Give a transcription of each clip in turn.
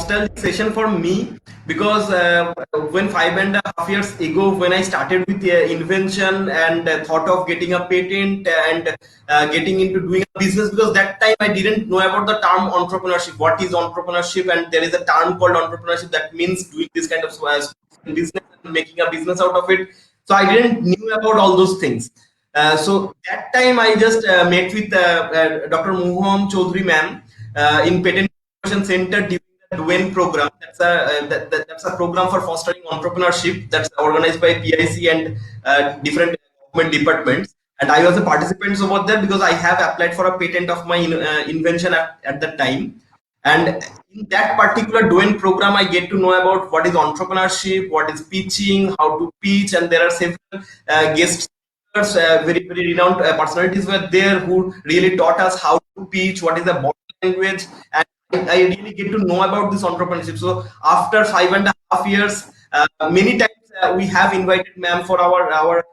nostalgic session for me because when 5.5 years ago, when I started with invention and thought of getting a patent and getting into doing a business, because that time I didn't know about the term entrepreneurship. What is entrepreneurship? And there is a term called entrepreneurship that means doing this kind of business and making a business out of it. So I didn't knew about all those things. So that time I just met with Dr. Choudhury ma'am in Patent Innovation Center during the DUEN program. That's a program for fostering entrepreneurship that's organized by PIC and different government departments. And I was a participant over there because I have applied for a patent of my invention at that time. And in that particular DUEN program, I get to know about what is entrepreneurship, what is pitching, how to pitch, and there are several guest speakers, very renowned personalities were there who really taught us how to pitch, what is the body language, and I really get to know about this entrepreneurship. So after 5.5 years, many times we have invited ma'am for our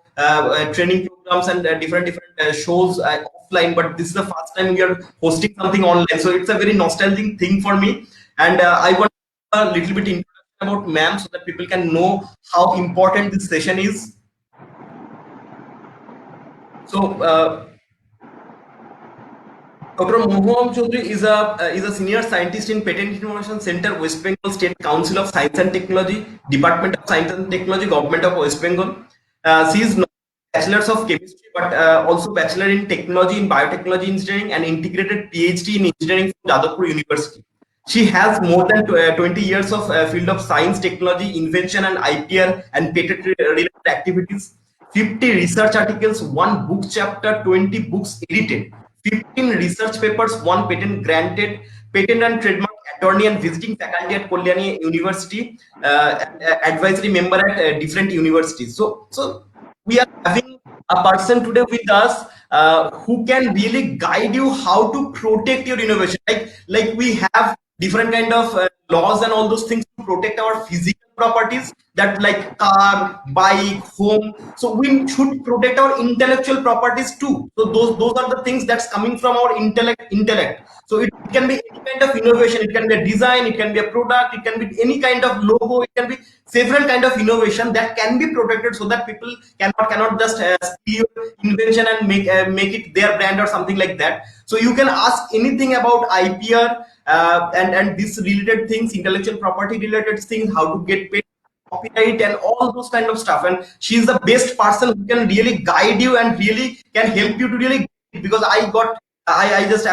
training programs and different shows offline, but this is the first time we are hosting something online. So it's a very nostalgic thing for me, and I want a little bit introduction about ma'am so that people can know how important this session is. So Dr. Mahuya Choudhury is a senior scientist in Patent Innovation Center, West Bengal State Council of Science and Technology, Department of Science and Technology, Government of West Bengal. She is not bachelor's of chemistry, but also bachelor in technology in biotechnology engineering and integrated PhD in engineering from Jadavpur University. She has more than 20 years of field of science, technology, invention, and IPR and patent related activities. 50 research articles, 1 book chapter, 20 books edited, 15 research papers, 1 patent granted, patent and trademark attorney and visiting faculty at Kalyani University, advisory member at different universities. So we are having a person today with us who can really guide you how to protect your innovation. Like we have different kind of laws and all those things to protect our physical properties, that like car, bike, home. So we should protect our intellectual properties too. So those are the things that's coming from our intellect. So it can be any kind of innovation. It can be a design, it can be a product, it can be any kind of logo, it can be several kind of innovation that can be protected so that people cannot just steal your invention and make it their brand or something like that. So you can ask anything about IPR and this related things, intellectual property related things, how to get paid, copyright, and all those kind of stuff. And she's the best person who can really guide you and really can help you to really, because I just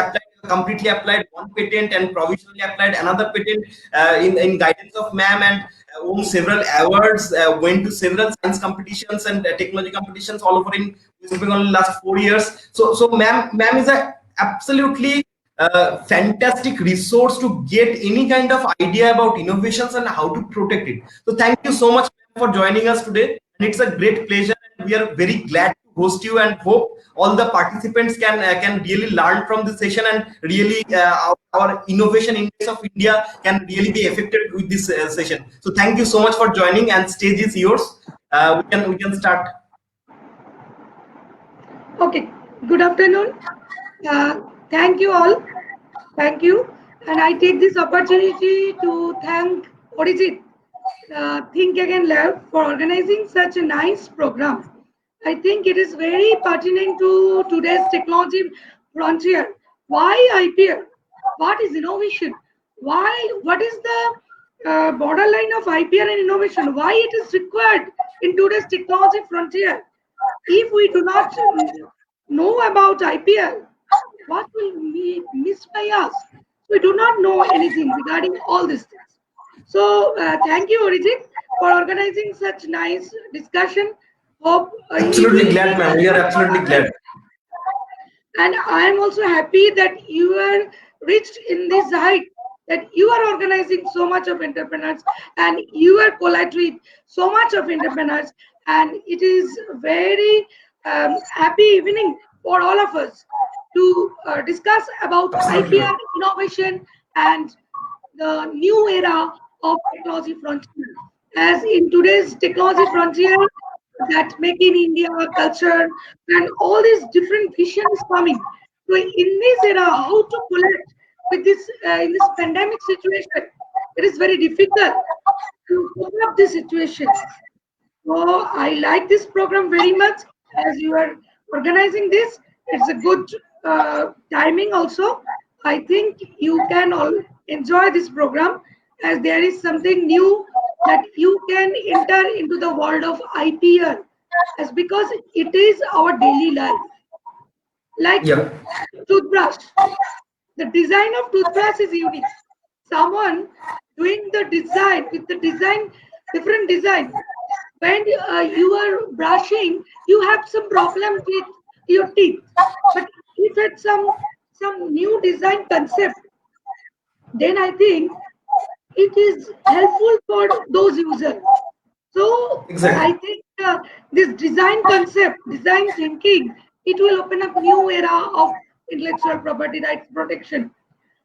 completely applied 1 patent and provisionally applied another patent in guidance of ma'am, and won several awards, went to several science competitions and technology competitions all over in West Bengal in the last 4 years. So ma'am is a absolutely fantastic resource to get any kind of idea about innovations and how to protect it. So thank you so much for joining us today, and it's a great pleasure, and we are very glad to host you, and hope all the participants can really learn from this session, and really our innovation index of India can really be affected with this session. So thank you so much for joining, and stage is yours. We can start. Okay, good afternoon. Thank you all. Thank you. And I take this opportunity to thank Arijit, Think Again Lab, for organizing such a nice program. I think it is very pertinent to today's technology frontier. Why IPR? What is innovation? What is the borderline of IPR and innovation? Why it is required in today's technology frontier? If we do not know about IPR, what will be missed by us? We do not know anything regarding all these things. So thank you, Arijit, for organizing such nice discussion. Hope absolutely glad, ma'am. We are absolutely glad. And I am also happy that you are reached in this height, that you are organizing so much of entrepreneurs and you are collaborating so much of entrepreneurs. And it is very happy evening for all of us to discuss about absolutely. IPR, innovation, and the new era of technology frontier. As in today's technology frontier, that make in India culture and all these different visions coming. So in this era, how to collect with this in this pandemic situation, it is very difficult to cope up the situation. So I like this program very much as you are organizing this. It's a good timing also. I think you can all enjoy this program as there is something new that you can enter into the world of IPR as because it is our daily life. Like Yeah. toothbrush. The design of toothbrush is unique. Someone doing the design with the design, different design. When you are brushing, you have some problems with your teeth. But if it's some new design concept, then I think it is helpful for those users. So I Exactly. think this design concept, design thinking, it will open up new era of intellectual property rights protection.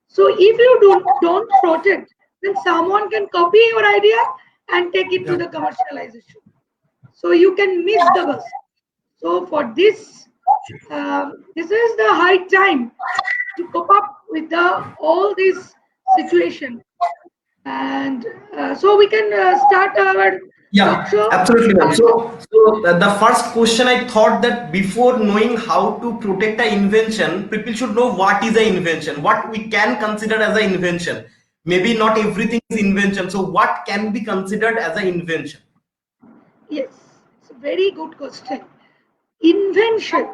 So if you don't protect, then someone can copy your idea and take it to Yeah. the commercialization. So you can miss the bus. So for this, this is the high time to cope up with all this situation. And so we can start our talk Yeah, show. absolutely, ma'am. And So the first question I thought that before knowing how to protect an invention, people should know what is an invention, what we can consider as an invention. Maybe not everything is invention. So what can be considered as an invention? yes, it's a very good question. Invention.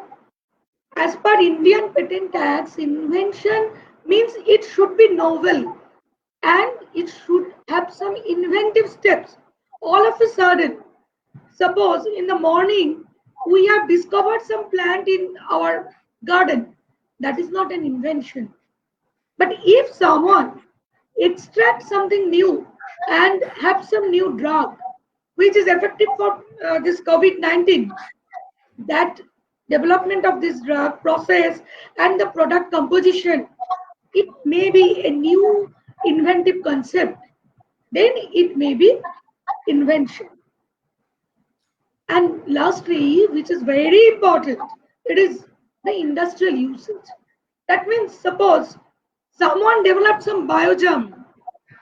As per Indian Patent Acts, invention means it should be novel and it should have some inventive steps. All of a sudden, suppose in the morning we have discovered some plant in our garden, that is not an invention. But if someone extracts something new and have some new drug which is effective for this COVID-19, that development of this drug process and the product composition, it may be a new inventive concept, then it may be invention. And lastly, which is very important, it is the industrial usage. That means suppose someone developed some biogem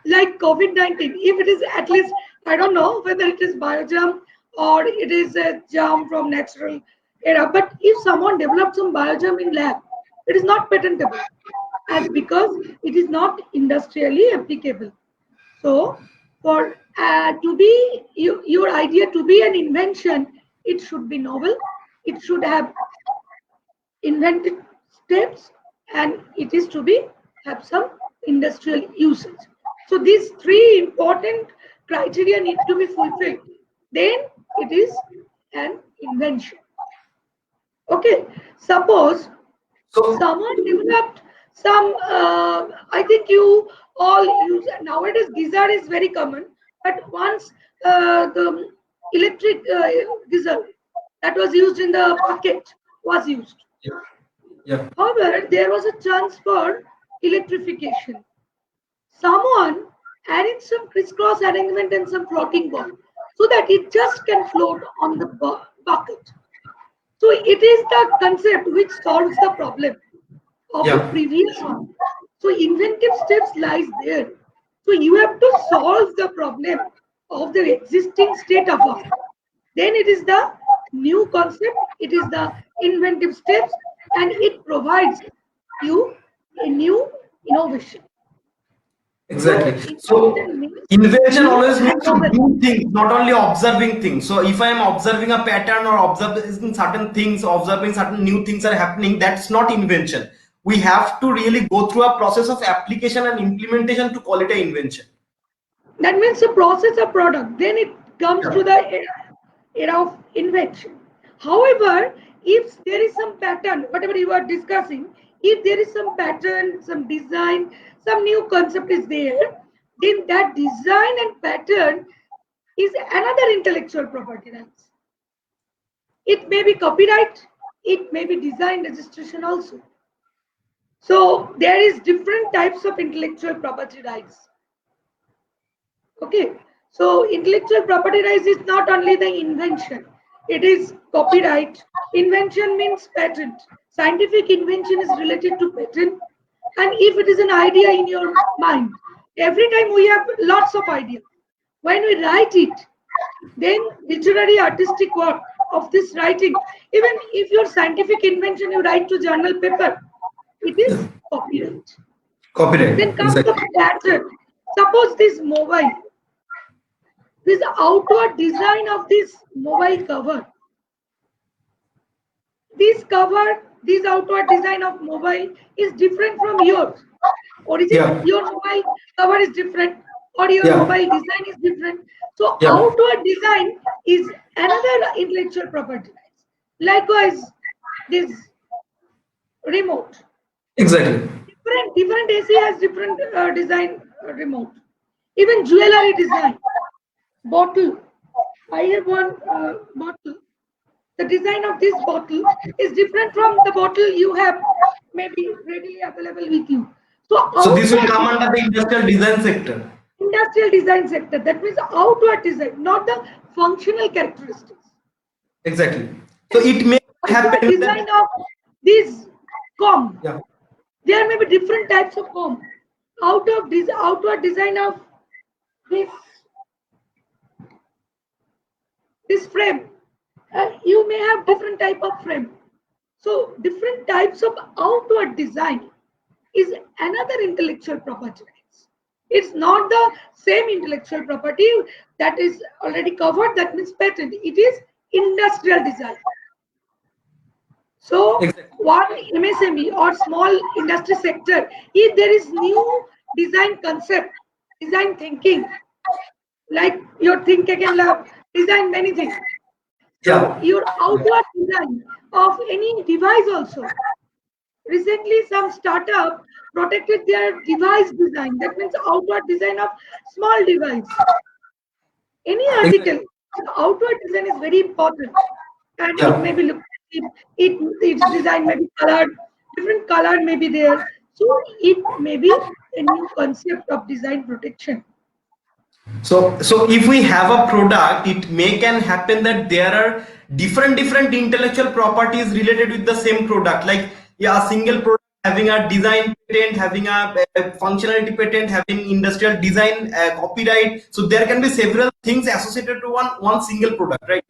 like COVID-19, if it is at least, I don't know whether it is biogem or it is a germ from natural era, but if someone developed some biogem in lab, it is not patentable as because it is not industrially applicable. So for to be your idea to be an invention, it should be novel, it should have invented steps, and it is to be have some industrial usage. So these three important criteria need to be fulfilled. Then it is an invention. Okay, suppose So someone developed some, I think you all use, nowadays geyser is very common, but once the electric geyser that was used in the bucket was used. yeah, yeah, However, there was a chance for electrification. Someone added some crisscross arrangement and some floating ball so that it just can float on the bucket. So it is the concept which solves the problem of the yeah, previous one. So inventive steps lies there. So you have to solve the problem of the existing state of art. Then it is the new concept, it is the inventive steps, and it provides you a new innovation. So exactly. So invention means invention new always and means to novel. do things, not only observing things. So if I am observing a pattern or observing certain things, observing certain new things are happening, that's not invention. We have to really go through a process of application and implementation to call it an invention. That means the process of product. Then it comes to Yeah. the era of invention. However, if there is some pattern, whatever you are discussing, if there is some pattern, some design, some new concept is there, then that design and pattern is another intellectual property rights. It may be copyright, it may be design registration also. So there is different types of intellectual property rights. Okay, so intellectual property rights is not only the invention, it is copyright. Invention means patent. Scientific invention is related to patent. And if it is an idea in your mind, Every time we have lots of ideas. When we write it, then literary artistic work of this writing, even if your scientific invention you write to journal paper, it is copyright. Copyright, Then comes the exactly. pattern. Suppose this mobile, this outward design of this mobile cover, this outward design of mobile is different from yours. Origin, Yeah, your mobile cover is different, or your yeah, mobile design is different. So yeah, outward design is another intellectual property rights. Likewise, this remote. exactly. Different AC has different design remote. Even jewelry design, bottle. I have one bottle. The design of this bottle is different from the bottle you have maybe readily available with you. So So this will outward come under the industrial design sector. industrial design sector, that means outward design, not the functional characteristics. Exactly. So it may Outward happen that, design of this comb, yeah, there may be different types of comb. Out of this outward design of this frame, you may have different type of frame. So different types of outward design is another intellectual property rights. It's not the same intellectual property that is already covered, that means patent. It is industrial design. So exactly. one MSME or small industry sector, if there is new design concept, design thinking, like your Think Again Lab, design many things. So Yeah, your outward design of any device also. Recently, some startup protected their device design. That means outward design of small device. Any exactly. article, the outward design is very important, and it may Yeah. be looked. Its design may be colored, different color may be there. So it may be a new concept of design protection. So if we have a product, it may can happen that there are different intellectual properties related with the same product. Like, yeah, a single product having a design patent, having a functionality patent, having industrial design copyright. So there can be several things associated to one single product, right?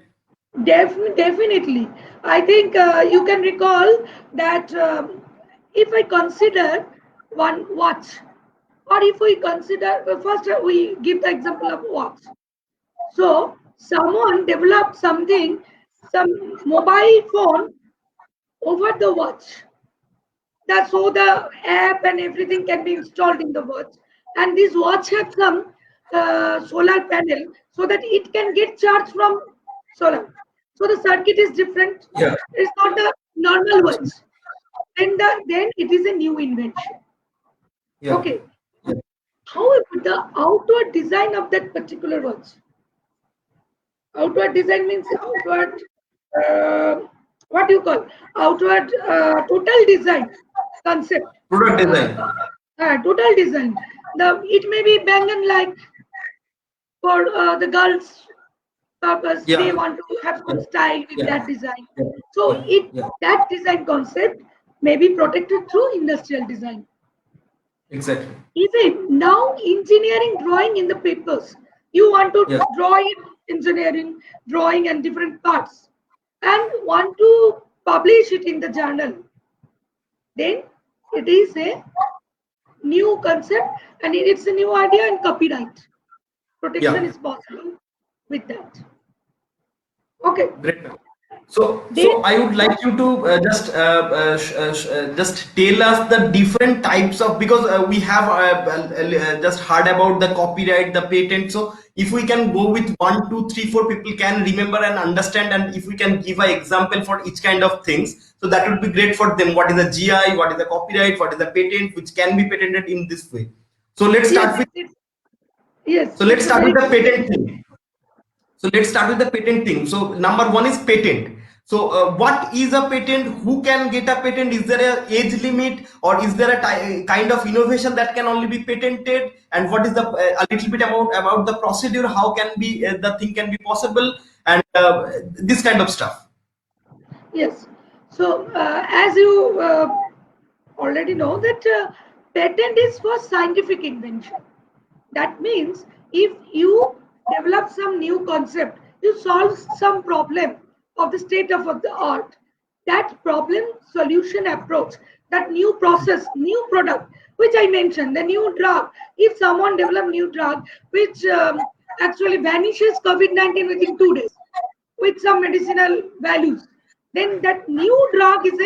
Definitely. I think you can recall that if I consider one watch, or if we consider, first we give the example of watch. So someone developed something, some mobile phone over the watch. That so the app and everything can be installed in the watch. And this watch has some solar panel so that it can get charged from solar. So the circuit is different. Yeah. It's not the normal watch. Then it is a new invention. Yeah. Okay. However, the outward design of that particular watch. Outward design means outward, what do you call? Outward total design concept. Product Uh, design. Total design. It may be bang and like for the girls' purpose. They Yeah. want to have Yeah. some style with Yeah. that design. Yeah. So Yeah. it Yeah. that design concept may be protected through industrial design. Exactly. Even now, engineering drawing in the papers, you want to Yeah. draw it, engineering drawing and different parts, and want to publish it in the journal, then it is a new concept and it's a new idea, and copyright protection Yeah. is possible with that. Okay. Great. So, Then so I would like you to just tell us the different types of, because we have just heard about the copyright, the patent. So, if we can go with 1, 2, 3, 4, people can remember and understand, and if we can give an example for each kind of things, so that would be great for them. What is the GI? What is the copyright? What is the patent, which can be patented in this way? So let's yes, start with. yes, So let's it's a start with very the good patent question. thing. So let's start with the patent thing. So number one is patent. So what is a patent? Who can get a patent? Is there a age limit, or is there a kind of innovation that can only be patented? And what is the a little bit about the procedure? How can be the thing can be possible, and this kind of stuff. Yes. So as you already know that patent is for scientific invention. That means if you develop some new concept, you solve some problem of the state of the art, that problem solution approach, that new process, new product, which I mentioned, the new drug. If someone develop new drug which actually vanishes COVID-19 within 2 days with some medicinal values, then that new drug is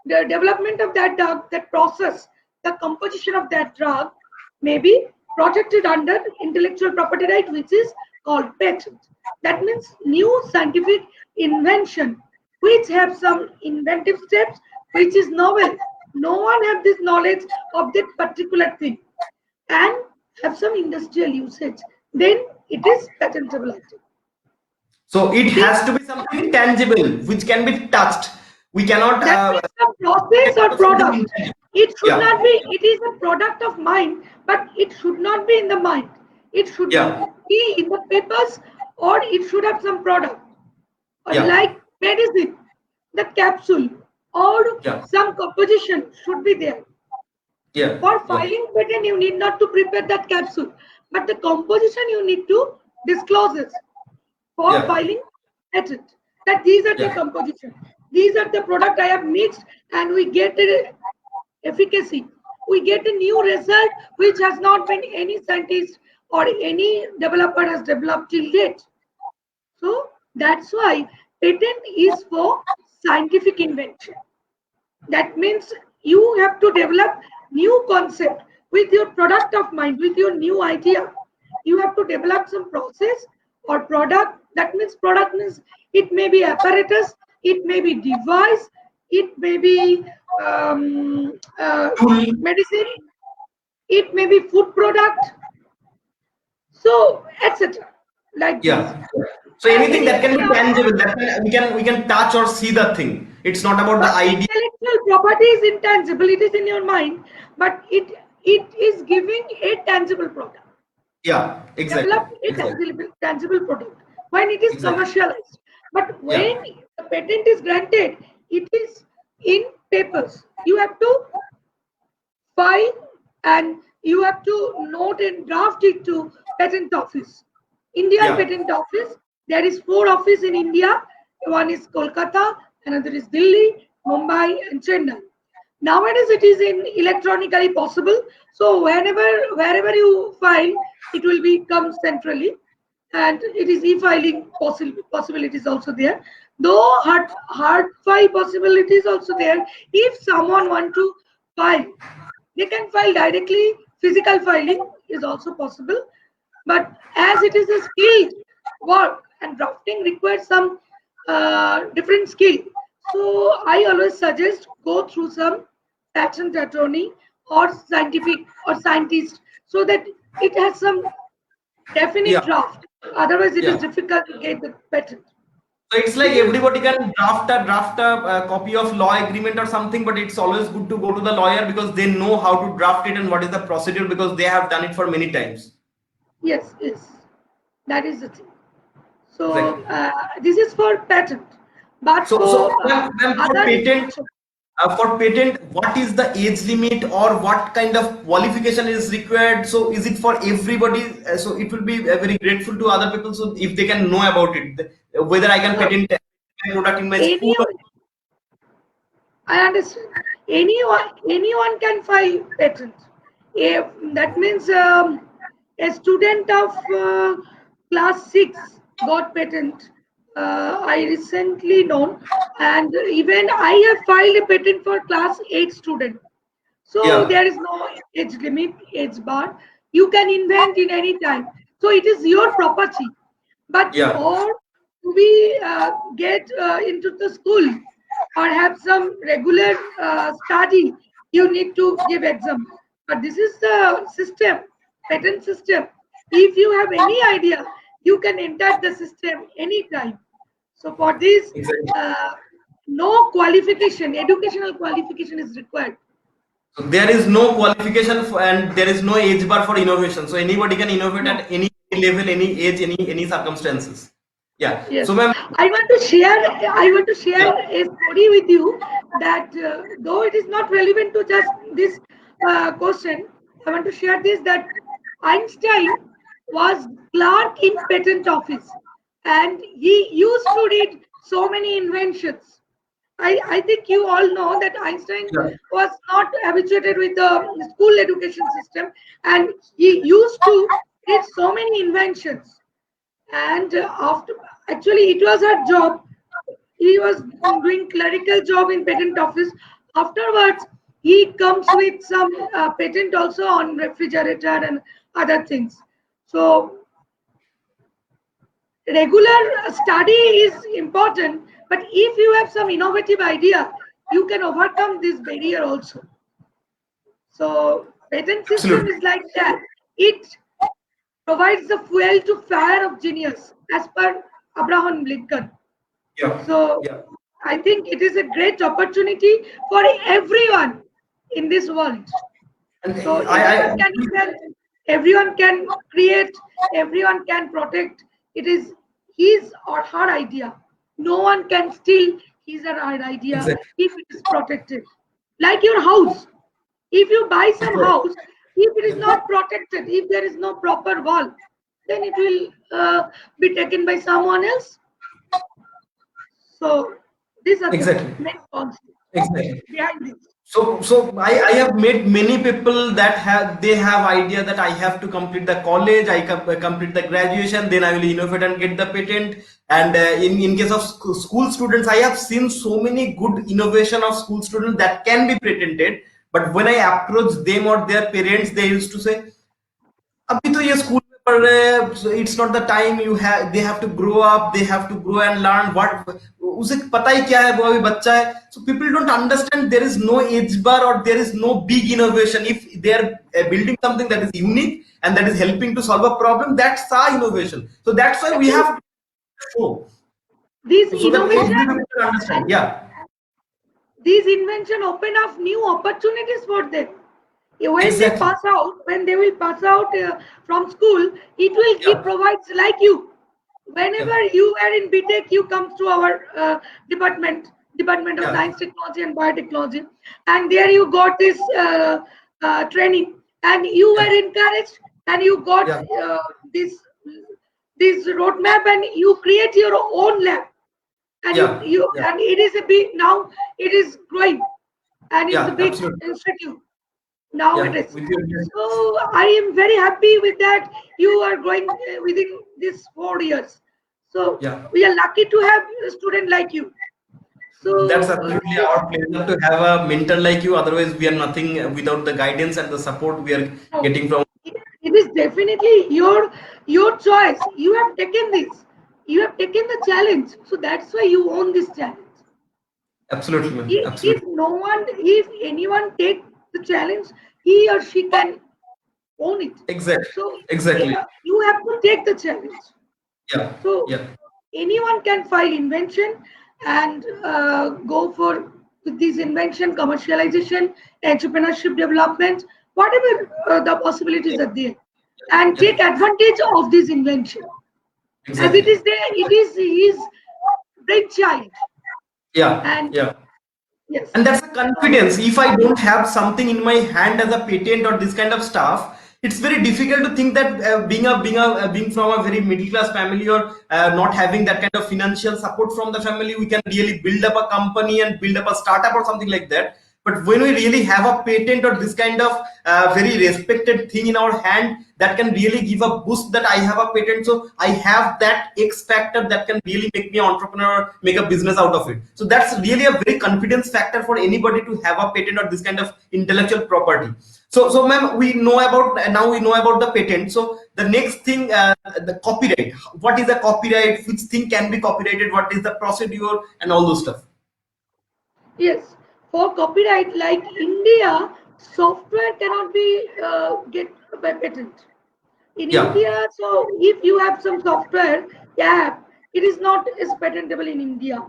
the development of that drug, that process, the composition of that drug may be protected under intellectual property right, which is called patent. That means new scientific invention which have some inventive steps which is novel. No one have this knowledge of that particular thing and have some industrial usage. Then it is patentable item. So it This, has to be something tangible which can be touched. We cannot. that means a process or Something product. intangible. It should Yeah, not be, it is a product of mind, but it should not be in the mind. It should yeah, be in the papers or it should have some product. yeah, Like medicine, the capsule or yeah, some composition should be there. yeah, For yeah, filing patent, you need not to prepare that capsule, but the composition you need to disclose it for yeah, filing patent. That these are the yeah. composition. These are the product I have mixed, and we get a efficacy. We get a new result which has not been any scientist or any developer has developed till date. So that's why patent is for scientific invention. That means you have to develop new concept with your product of mind, with your new idea. You have to develop some process or product. That means product means it may be apparatus, it may be device, it may be Tool. medicine, it may be food product, so etc. Like this. Yeah. So anything Any that can be tangible, that we can touch or see the thing. It's not about the but idea. intellectual property is intangible. It is in your mind, but it is giving a tangible product. Yeah, exactly, Develop a exactly, tangible product when it is exactly. commercialized. But Yeah, when the patent is granted, it is in papers. You have to file and you have to note and draft it to patent office. Indian yeah, patent office. There is 4 offices in India. One is Kolkata, another is Delhi, Mumbai, and Chennai. Nowadays, it is in electronically possible. So wherever you file, it will become centrally, and it is e-filing possibilities also there. Though hard file possibilities also there. If someone want to file, they can file directly. Physical filing is also possible, but as it is a skilled work and drafting requires some different skill, so I always suggest go through some patent attorney or scientific or scientist so that it has some definite yeah, draft. Otherwise, it is yeah. difficult to get the patent. So it's like This is everybody can draft a copy of law agreement or something, but it's always good to go to the lawyer because they know how to draft it and what is the procedure because they have done it for many times. yes, that is the thing. So Exactly. this is for patent, but So for ma'am, other for patent, what is the age limit or what kind of qualification is required? So is it for everybody? So it will be very grateful to other people. So if they can know about it, whether I can no, patent my product in my any school. Or, I understand. Anyone can file patent. If that means a student of class 6 got patent. I recently known, and even I have filed a patent for class 8 student. So yeah, there is no age limit, age bar. You can invent in any time. So it is your property. But yeah, for we get into the school or have some regular study, you need to give exam. But this is the system, patent system. If you have any idea, you can enter the system anytime. So for this, exactly. uh, no qualification, educational qualification is required. So there is no qualification for, and there is no age bar for innovation. So anybody can innovate No. at any level, any age, any circumstances. Yeah. Yes, So ma'am, I want to share. I want to share yeah, a story with you that though it is not relevant to just this question, I want to share this that Einstein was clerk in patent office, and he used to read so many inventions. I think you all know that Einstein Yeah. was not habituated with the school education system, and he used to read so many inventions. And after, actually, it was her job. He was doing clerical job in patent office. Afterwards, he comes with some patent also on refrigerator and other things. So regular study is important, but if you have some innovative idea, you can overcome this barrier also. So patent system Absolutely. is like that. It provides the fuel to fire of genius, as per Abraham Lincoln. Yeah. So Yeah. I think it is a great opportunity for everyone in this world. And So I everyone can invent, everyone can create, everyone can protect. It is his or her idea. No one can steal his or her idea exactly. if it is protected. Like your house. If you buy some house, if it is not protected, if there is no proper wall, then it will be taken by someone else. So these are the Exactly. main concepts Exactly. behind this. So I have met many people that have idea that I have to complete the college, complete the graduation, then I will innovate and get the patent. And in case of school students, I have seen so many good innovation of school students that can be patented. But when I approach them or their parents, they used to say, अभी तो ये school में पढ़ रहे हैं, so it's not the time you have, they have to grow up, they have to grow and learn what, उसे पता ही क्या है, वो अभी बच्चा है. So people don't understand there is no age bar or there is no big innovation. If they are building something that is unique and that is helping to solve a problem, that's our innovation. So that's why we have Actually, to show, these so that every innovation people understand. and Yeah. these invention open up new opportunities for them. When they Exactly. pass out, when they will pass out from school, it will give Yeah. provides like you. Yeah. Whenever you are in BTech, you come to our Department of Yeah. Science, Technology, and Biotechnology, and there you got this training, and you Yeah. were encouraged, and you got Yeah. this this roadmap, and you create your own lab, and Yeah. you Yeah. and it is a big now. It is growing, and it's a Yeah. big Absolutely. institute Yeah. nowadays. With your, So I am very happy with that. You are growing within these 4 years. So yeah. we are lucky to have a student like you. That's So absolutely our pleasure to have a mentor like you. Otherwise, we are nothing without the guidance and the support we are no, getting from. it is definitely your choice. You have taken this. You have taken the challenge. So that's why you own this challenge. Absolutely, man. If Absolutely. no one, if anyone take the challenge, he or she can own it. Exactly. So Exactly. you have to take the challenge. Yeah. So Yeah. anyone can file invention and go for with this invention, commercialization, entrepreneurship development, whatever the possibilities are there, and Yeah. take advantage of this invention as it Exactly. is there. It is his brainchild, Yeah. and Yeah. yes, And that's a confidence. If I don't have something in my hand as a patent or this kind of stuff, it's very difficult to think that being from a very middle class family or not having that kind of financial support from the family, we can really build up a company and build up a startup or something like that. But when we really have a patent or this kind of very respected thing in our hand, that can really give a boost that I have a patent, so I have that X factor that can really make me an entrepreneur, make a business out of it. So that's really a very confidence factor for anybody to have a patent or this kind of intellectual property. So ma'am, we know about, now we know about the patent. So the next thing, the copyright. What is the copyright? Which thing can be copyrighted? What is the procedure and all those stuff? yes. For copyright, like India, software cannot be get by patent. In Yeah. India, so if you have some software app, it is not as patentable in India.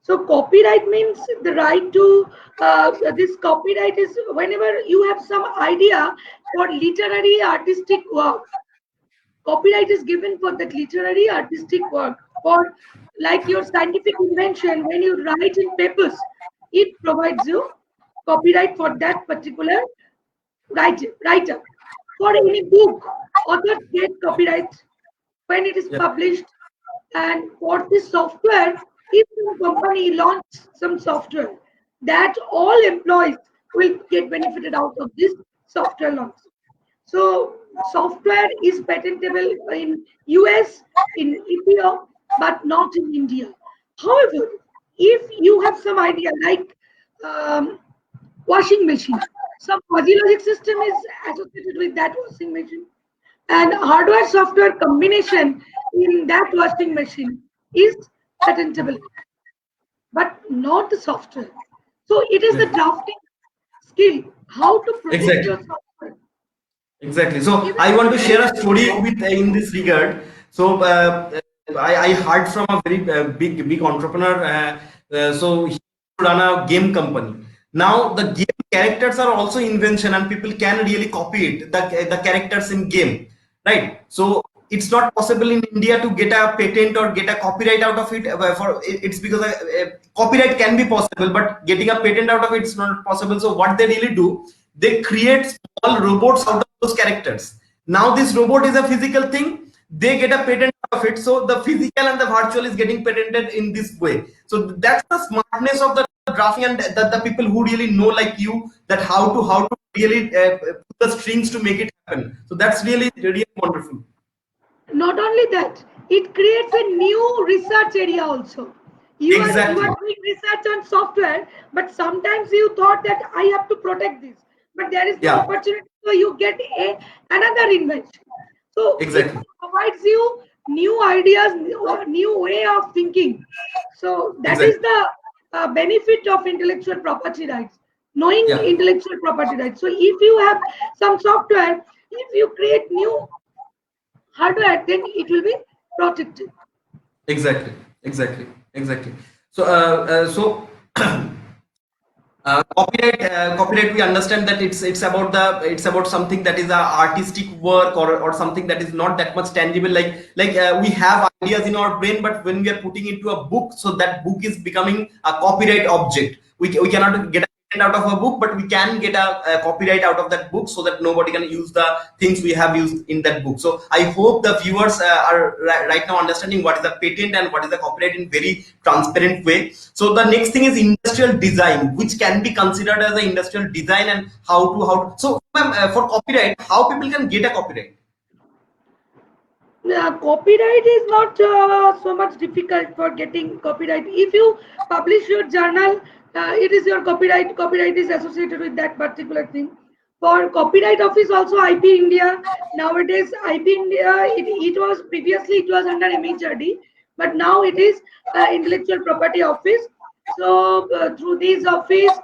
So copyright means the right to this copyright is whenever you have some idea for literary artistic work. Copyright is given for that literary artistic work. For like your scientific invention, when you write in papers, it provides you copyright for that particular writer. For any book, authors get copyright when it is Yeah. published. And for this software, if some company launches some software, that all employees will get benefited out of this software launch. So software is patentable in US, in India, but not in India. However, if you have some idea like um, washing machine, some fuzzy logic system is associated with that washing machine, and hardware software combination in that washing machine is patentable, but not the software. So it is the Yeah. drafting skill, how to protect your Exactly. software. Exactly. So Even I want to share a story with in this regard. So I heard from a very big entrepreneur. So he run a game company. Now the game characters are also invention, and people can really copy it. The characters in game, right? So it's not possible in India to get a patent or get a copyright out of it. It's because copyright can be possible, but getting a patent out of it is not possible. So what they really do, they create small robots out of those characters. Now this robot is a physical thing. They get a patent out of it. So the physical and the virtual is getting patented in this way. So that's the smartness of the drafting, and the people who really know like you, that how to really put the strings to make it happen. So that's really wonderful. not only that, it creates a new research area also. You are Exactly. doing research on software, but sometimes you thought that I have to protect this, but there is no Yeah. opportunity, so you get another invention. So it Exactly. provides you new ideas, new way of thinking. So that is Exactly. the benefit of intellectual property rights. Knowing Yeah. intellectual property rights. So if you have some software, if you create new hardware, then it will be protected. Exactly. Exactly. Exactly. So copyright, we understand that it's about something that is a artistic work, or something that is not that much tangible, we have ideas in our brain, but when we are putting into a book, so that book is becoming a copyright object. We cannot get a patent out of a book, but we can get a copyright out of that book, so that nobody can use the things we have used in that book. So I hope the viewers are right now understanding what is the patent and what is the copyright in very transparent way. So the next thing is industrial design, which can be considered as an industrial design, and how to. So ma'am, for copyright, how people can get a copyright? Copyright is not so much difficult for getting copyright. If you publish your journal, it is your copyright. Copyright is associated with that particular thing. For copyright office, also IP India. Nowadays, IP India, it was previously it was under MHRD, but now it is intellectual property office. So through this office,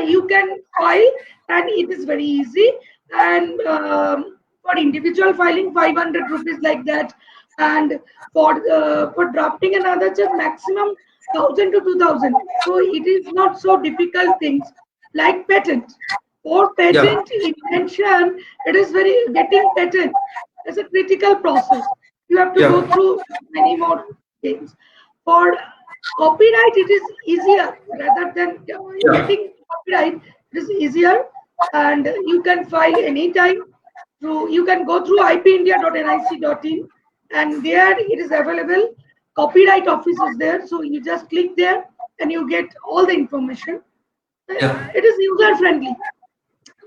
you can file, and it is very easy. And for individual filing, 500 rupees like that, and for drafting another just maximum 1,000 to 2,000. So it is not so difficult things like patent. For Yeah. patent invention, it is very getting patent. It's a critical process. You have to go Yeah. through many more things. For copyright, it is easier rather than Yeah. getting copyright. It is easier, and you can file anytime through. You can go through ipindia.nic.in, and there it is available. Copyright office is there, so you just click there and you get all the information. Yeah. It is user friendly.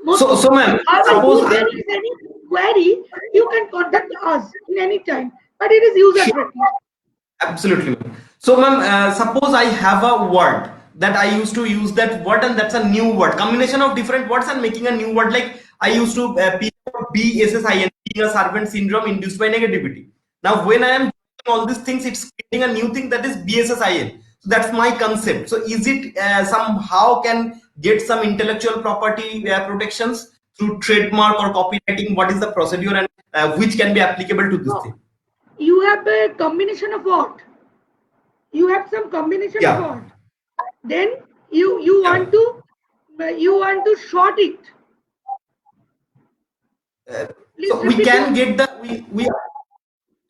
Most. So ma'am, However, suppose if there is any query, you can contact us in any time. But it is user friendly. absolutely, ma'am. So, ma'am, suppose I have a word that I used to use that word, and that's a new word, combination of different words and making a new word. Like I used to BSSIN, being a servant syndrome induced by negativity. Now, when I am doing all these things, it's creating a new thing that is BSSIN. So that's my concept. So, is it somehow can get some intellectual property protections through trademark or copywriting? What is the procedure, and which can be applicable to this No, thing? you have a combination of what? You have some combination of Yeah. what? Then you Yeah. you want to short it. Uh, Please so we repeat can your. get the we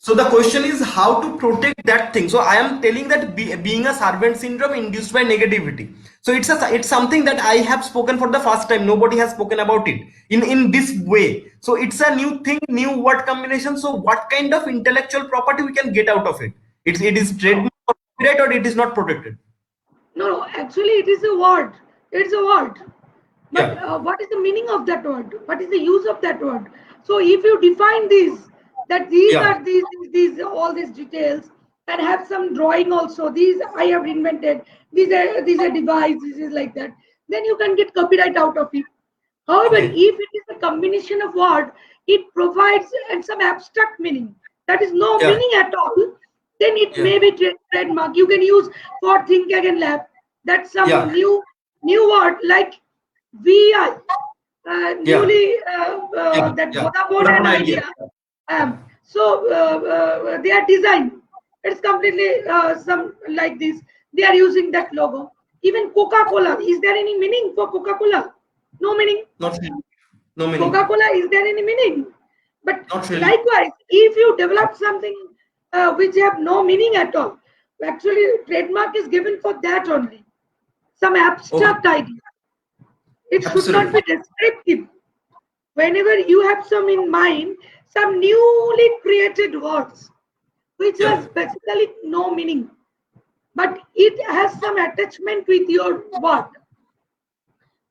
So the question is how to protect that thing. So I am telling that being a servant syndrome induced by negativity. So it's something that I have spoken for the first time. Nobody has spoken about it in this way. So it's a new thing, new word combination. So what kind of intellectual property we can get out of it? It is trademark or copyright, or it is not protected. No, actually it is a word. It's a word. But Yeah. what is the meaning of that word? What is the use of that word? So if you define these, that these Yeah. are these all these details, and have some drawing also. These I have invented. These are device. This is like that. Then you can get copyright out of it. However, Okay. if it is a combination of word, it provides some abstract meaning. That is no Yeah. meaning at all. Then it Yeah. may be trademark. You can use for think again lab. That's some Yeah. new word like VI, Yeah. newly Yeah. that Yeah. Vodafone and Vodafone idea. Idea. They are designed. It's completely some like this. They are using that logo. Even Coca-Cola. Is there any meaning for Coca-Cola? No meaning. Not really. No meaning. Coca-Cola, is there any meaning? But Not really. likewise, if you develop something which have no meaning at all, actually trademark is given for that only. Some Okay. abstract idea. It should not Absolutely. be descriptive. Whenever you have some in mind, some newly created words, which Yeah. has basically no meaning, but it has some attachment with your word.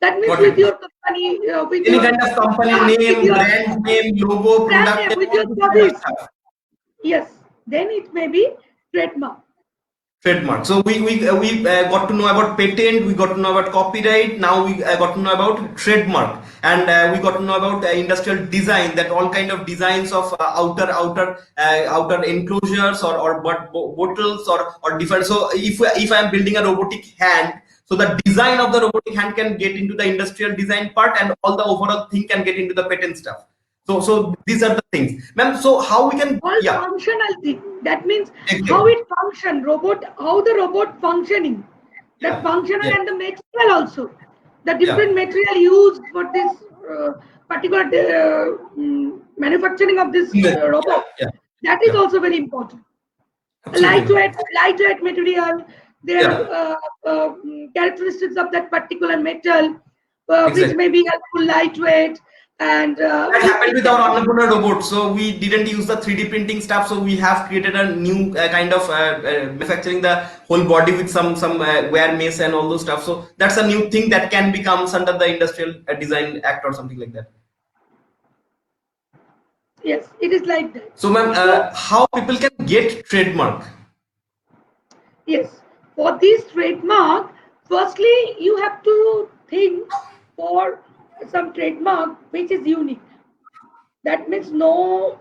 That means Got with it. your company, with Any your kind of company brand, with name, your brand name, logo, brand product name, name, with all your this kind of service. stuff. Yes, then it may be trademark. Trademark. So we got to know about patent, we got to know about copyright. Now we got to know about trademark, and we got to know about industrial design. That all kind of designs of outer enclosures or bottles or different. So if I am building a robotic hand, so the design of the robotic hand can get into the industrial design part, and all the overall thing can get into the patent stuff. So these are the things, ma'am. So how we can, All yeah, functional thing. That means how exactly, it function, robot, how the robot functioning. That yeah, functional yeah, and the material also. The yeah, different material used for this particular manufacturing of this yeah, robot. yeah, That is yeah, also very important. absolutely, ma'am. Lightweight material, their Yeah, characteristics of that particular metal, which exactly. may be helpful, lightweight, and That happened it with can our be. Annapurna robot. So we didn't use the 3D printing stuff. So we have created a new kind of manufacturing the whole body with some wear mace and all those stuff. So that's a new thing that can become under the Industrial Design Act or something like that. Yes, it is like that. So, ma'am, So how people can get trademark? yes, for this trademark, firstly you have to think for some trademark which is unique. That means no,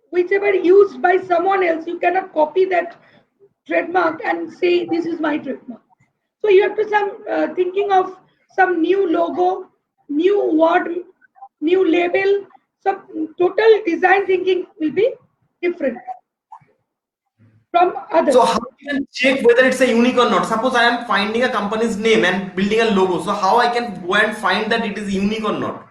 whichever used by someone else, you cannot copy that trademark and say this is my trademark. So you have to some thinking of some new logo, new word, new label. Some total design thinking will be different from So others. how you can check whether it's a unique or not? Suppose I am finding a company's name and building a logo. So how I can go and find that it is unique or not?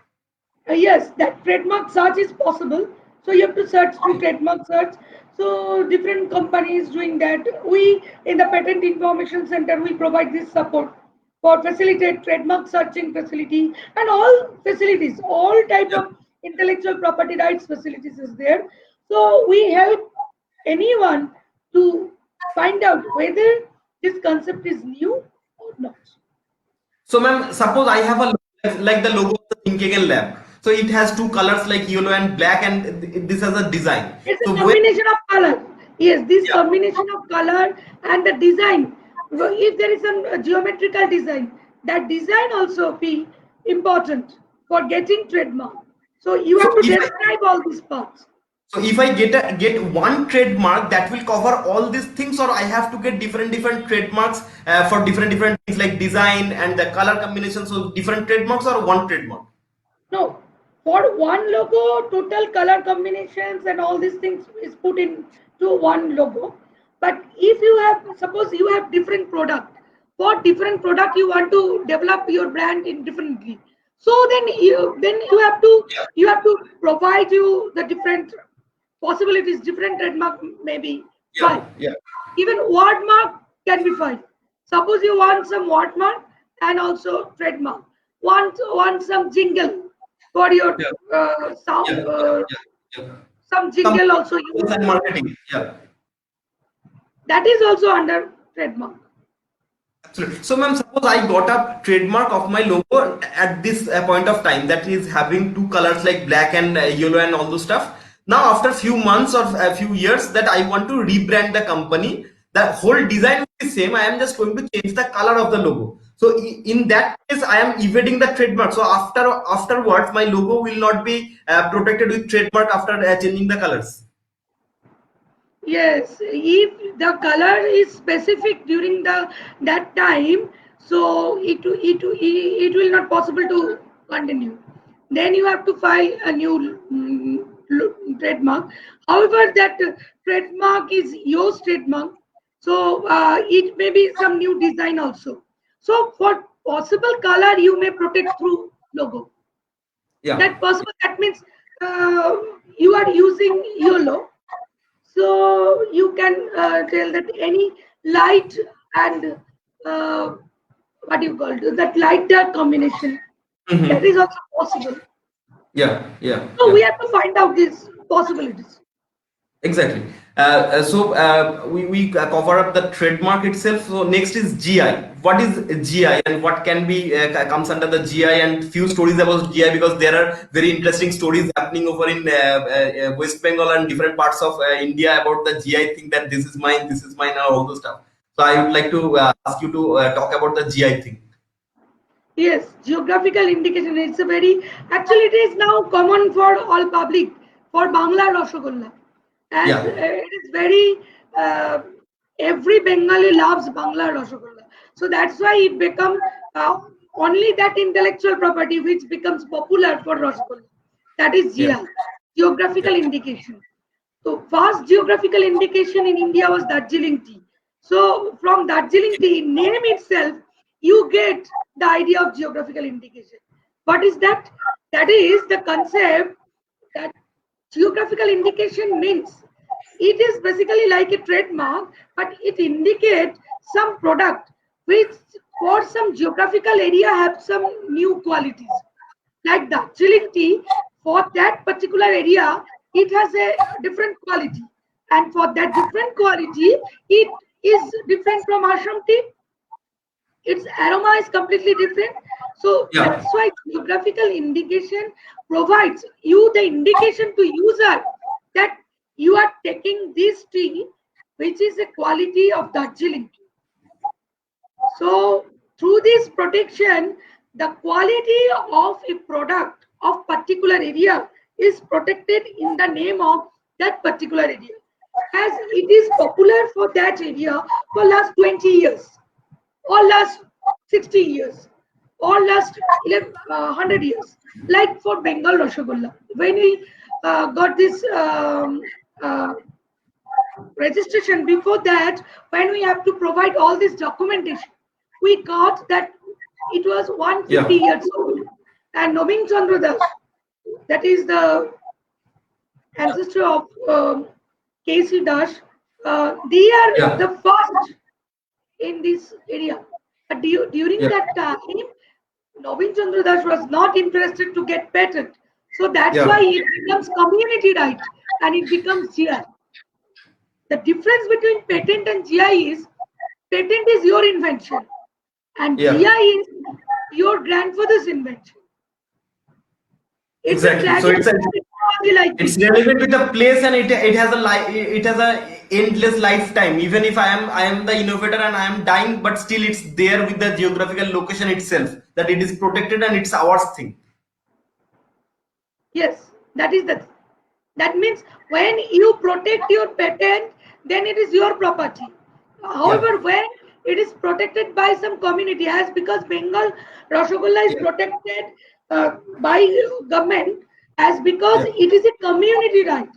Yes, that trademark search is possible. So you have to search through Okay. trademark search. So different companies doing that. We in the Patent Information Center we provide this support for facilitate trademark searching facility and all facilities, all type Yeah. of intellectual property rights facilities is there. So we help anyone to find out whether this concept is new or not. So, ma'am, suppose I have a like the logo of the Think Again Lab. So it has two colors like yellow and black, and this has a design. It's So a when, combination of color. Yes, this yeah. combination of color and the design. If there is some geometrical design, that design also be important for getting trademark. So you So have to if I describe all these parts. get one trademark that will cover all these things, or I have to get different trademarks for different things like design and the color combination. So different trademarks or one trademark. No, for one logo, total color combinations and all these things is put in to one logo. But if you have, suppose you have different product, for different product you want to develop your brand in differently. So then you have to provide you the different possibilities, different trademark may be Yeah, filed. yeah, Even word mark can be filed. Suppose you want some word mark and also trademark. Want some jingle for your yeah, sound, yeah, yeah, yeah. some Some jingle also you sales and want. marketing. Yeah. That is also under trademark. Absolutely. So, ma'am, suppose I got a trademark of my logo at this point of time that is having two colors like black and yellow and all those stuff. Now, after few months or a few years, that I want to rebrand the company, the whole design is same. I am just going to change the color of the logo. So, in that case, I am evading the trademark. So, afterwards, my logo will not be protected with trademark after changing the colors. Yes, if the color is specific during that time, so it will not possible to continue. Then you have to file a new trademark. However, that trademark is your trademark, so it may be some new design also. So for possible color, you may protect through logo. Yeah. That possible. That means you are using YOLO, so you can tell that any light and uh, what do you call it, that light dark combination, that is Hmm. also possible. Yeah. Yeah. So we Yeah. have to find out these possibilities. Exactly. We cover up the trademark itself. So next is GI. What is GI and what can be comes under the GI, and few stories about GI, because there are very interesting stories happening over in West Bengal and different parts of India about the GI thing, that this is mine, and all those stuff. So I would like to ask you to talk about the GI thing. Yes, geographical indication. It's a very, actually it is now common for all public, for Bangla Rasgulla, as Yeah. it is very uh, every Bengali loves Bangla Rasgulla. So that's why it become only that intellectual property which becomes popular for Rasgulla. That is Yeah. GI, geographical indication. So first geographical indication in India was Darjeeling tea. So from Darjeeling tea name itself, you get the idea of geographical indication. What is that? That is the concept that geographical indication means it is basically like a trademark, but it indicates some product which for some geographical area have some new qualities, like Darjeeling tea, for that particular area, it has a different quality. And for that different quality, it is different from Assam tea. Its aroma is completely different. So Yeah. that's why geographical indication provides you the indication to user that you are taking this tea, which is a quality of Darjeeling tea. So through this protection, the quality of a product of particular area is protected in the name of that particular area. As it is popular for that area for last 20 years, or last 60 years, or last 100 years. Like for Bengal Rasgulla, when we got this registration, before that, when we have to provide all this documentation, we got that it was 150 Yeah. years old, and Nobin Chandra Das, that is the ancestor of KC Dash, they are Yeah. the first in this area. But during Yeah. that time, Nobin Chandra Das was not interested to get patent, so that's why Yeah. it becomes community right and it becomes GI. The difference between patent and GI is patent is your invention and GI Yeah. is your grandfather's invention. It's a Exactly. So traditional technology like it's this. relevant with the place, and it has a it has a endless lifetime. Even if I am the innovator and I am dying, but still it's there with the geographical location itself, that it is protected and it's ours thing. Yes, that is the. That means when you protect your patent, then it is your property. Yeah. However, when it is protected by some community, as because Bengal Rasgulla is Yeah. protected by government, as because Yeah. it is a community right.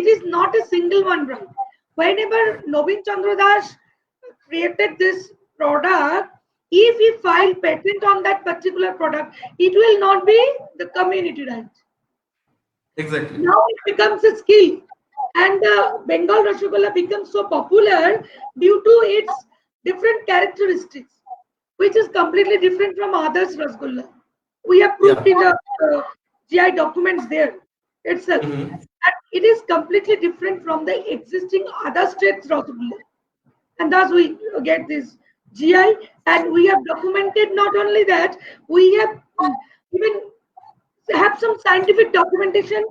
It is not a single one right. Whenever Nobin Chandra Das created this product, if he filed patent on that particular product, it will not be the community right. Exactly. Now it becomes a skill. And the Bengal Rasgulla becomes so popular due to its different characteristics, which is completely different from others Rasgulla. We have proved Yeah. in the GI documents there itself Mhm. that it is completely different from the existing other states Rasgulla. And thus we get this GI, and we have documented not only that, we have even have some scientific documentation,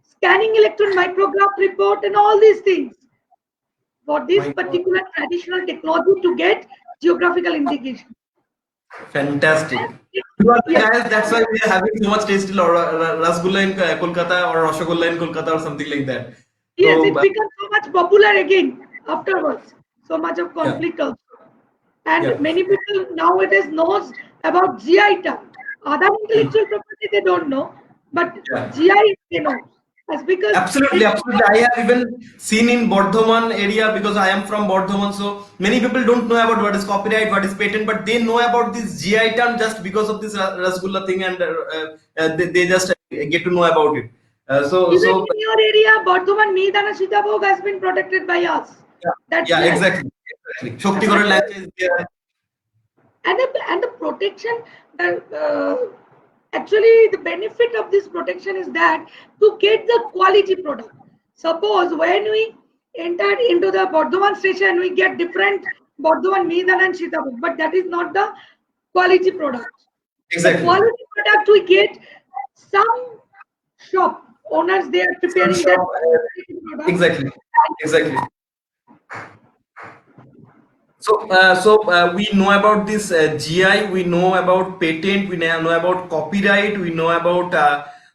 scanning electron micrograph report, and all these things for this My God. particular traditional technology to get geographical indication. Fantastic. And You are the yes, guys, that's why we are having so much tasty rasgulla in Kolkata or rasgulla in Kolkata or something like that. yes, So, it becomes so much popular again afterwards. So much of yeah, conflict also. And yeah. many people nowadays knows about GI term. Other Mhm. intellectual property they don't know, but Yeah. GI they know. That's because Absolutely, it absolutely. I have even seen in Bardhaman area because I am from Bardhaman. So many people don't know about what is copyright, what is patent, but they know about this GI term just because of this Rasgulla thing, and they just get to know about it. even So in your area, Bardhaman Meedana Sitabhog has been protected by us. yeah, That yeah, GI. exactly, exactly. But Shaktigarh language is there. and the protection, actually the benefit of this protection is that to get the quality product. Suppose when we enter into the Bardhaman station, we get different Bardhaman Meedana and Sitabhog, but that is not the quality product. The Exactly. quality product we get some shop owners, they are Some preparing that shop, quality product. exactly, exactly. We know about this GI, we know about patent, we know about copyright, we know about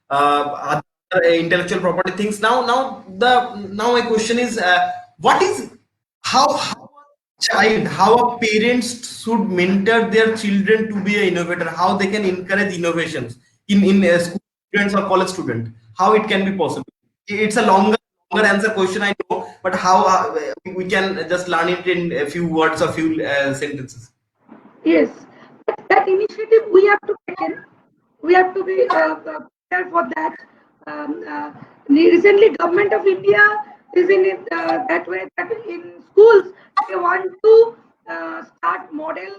other intellectual property things. Now my question is, what is how a child, how a parents should mentor their children to be an innovator? How they can encourage innovations in school students or college student? How it can be possible? It's a longer answer question, I know, but how we can just learn it in a few words or few sentences. Yes, that initiative we have to take in. We have to be prepared for that. Recently, Government of India is in it that way that in schools they want to start model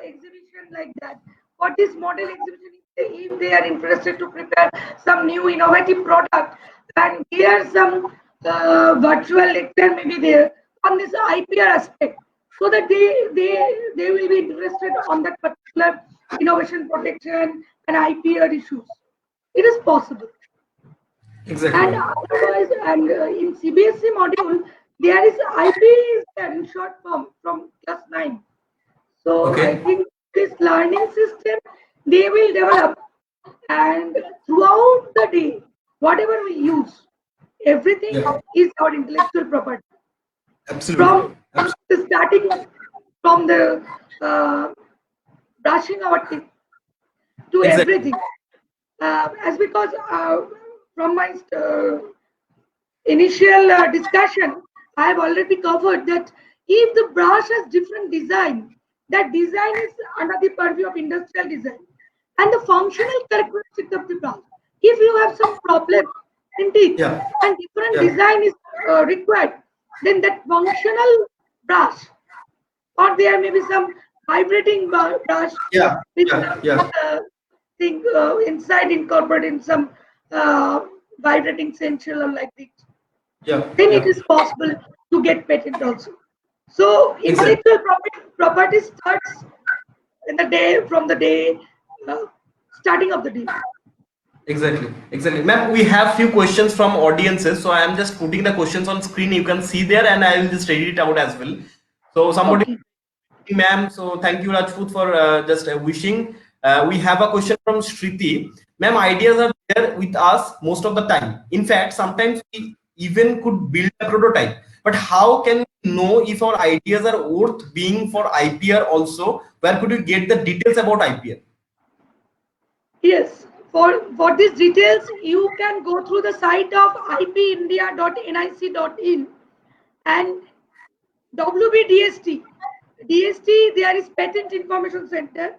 exhibition like that. What is model exhibition? If they are interested to prepare some new innovative product, and here some virtual lecture maybe there on this IPR aspect, so that they will be interested on that particular innovation protection and IPR issues. It is possible. And Exactly. otherwise, and in CBSE module, there is IP is there in short form from class 9. So I Okay. think this learning system they will develop, and throughout the day, whatever we use, everything Yeah. is our intellectual property. Absolutely. From Absolutely. the starting from the uh, brushing our teeth to Exactly. everything. As because from my initial discussion, I have already covered that if the brush has different design, that design is under the purview of industrial design. And the functional characteristics of the brush. If you have some problem in teeth Yeah. and different Yeah. design is required, then that functional brush, or there may be some vibrating brush Yeah. with Yeah. some Yeah. thing inside incorporated in some vibrating sensor or like this, Yeah. then it Yeah. is possible to get patent also. So Exactly. intellectual property starts in the day from the day uh, starting of the day. Exactly, exactly. Ma'am, we have few questions from audiences, so I am just putting the questions on screen. You can see there, and I will just read it out as well. So somebody, Okay. ma'am. So thank you, Rajput, for just wishing. We have a question from Shriti. Ma'am, ideas are there with us most of the time. In fact, sometimes we even could build a prototype. But how can we know if our ideas are worth being for IPR also? Where could we get the details about IPR? Yes. For these details, you can go through the site of ipindia.nic.in and WBDST. DST, there is Patent Information Center.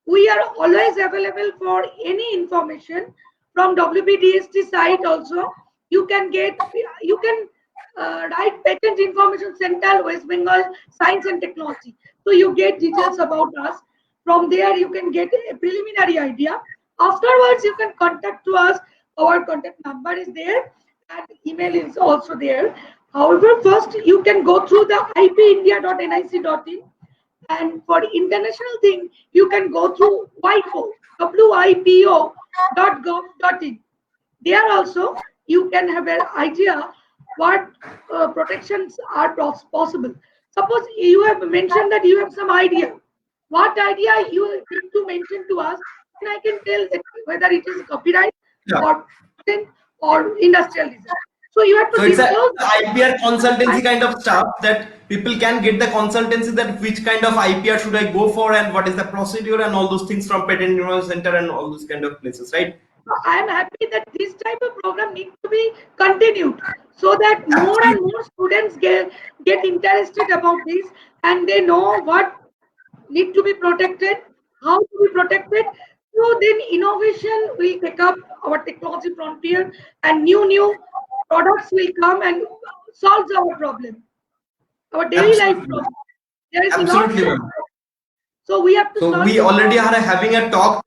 We are always available for any information from WBDST site also. You can write Patent Information Center, West Bengal Science and Technology. So you get details about us. From there, you can get a preliminary idea. Afterwards, you can contact to us. Our contact number is there and email is also there. However, first you can go through the ipindia.nic.in, and for international thing, you can go through wipo.gov.in. There also you can have an idea what protections are possible. Suppose you have mentioned that you have some idea. What idea you need to mention to us, and I can tell that whether it is copyright Yeah. or patent or industrial design. So you have to So it's a disclose IPR consultancy kind of stuff that people can get the consultancy that which kind of IPR should I go for and what is the procedure and all those things from Patent Information Center and all those kind of places, right? I am happy that this type of program needs to be continued so that more and more students get interested about this and they know what need to be protected, how to be protected. So then innovation will take up our technology frontier and new products will come and solves our problem, our daily life Absolutely, problem. There is lots absolutely, of ma'am. so we have to So solve we this already problem. are having a talk.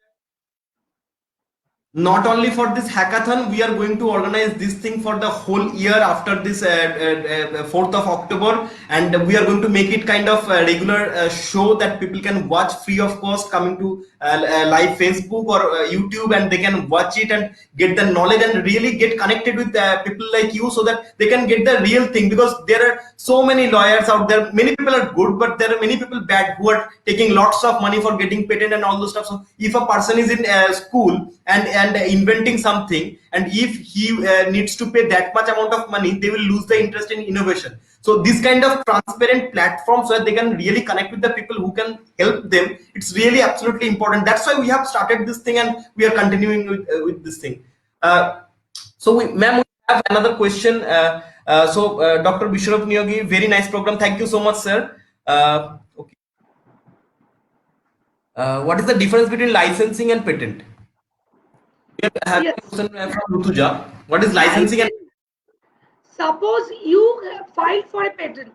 Not only for this hackathon, we are going to organize this thing for the whole year after this 4th of October, and we are going to make it kind of a regular show that people can watch free of cost, coming to live Facebook or YouTube, and they can watch it and get the knowledge and really get connected with people like you so that they can get the real thing, because there are so many lawyers out there. Many people are good, but there are many people bad who are taking lots of money for getting patent and all those stuff. So if a person is in school and inventing something, and if he needs to pay that much amount of money, they will lose the interest in innovation. So this kind of transparent platforms where they can really connect with the people who can help them, it's really absolutely important. That's why we have started this thing and we are continuing with this thing. So ma'am, we have another question. Dr. Bishraf Niyogi, very nice program, thank you so much, sir. Okay. What is the difference between licensing and patent? We are having a Yes, question from Rutuja. What is licensing and license. Suppose you filed for a patent,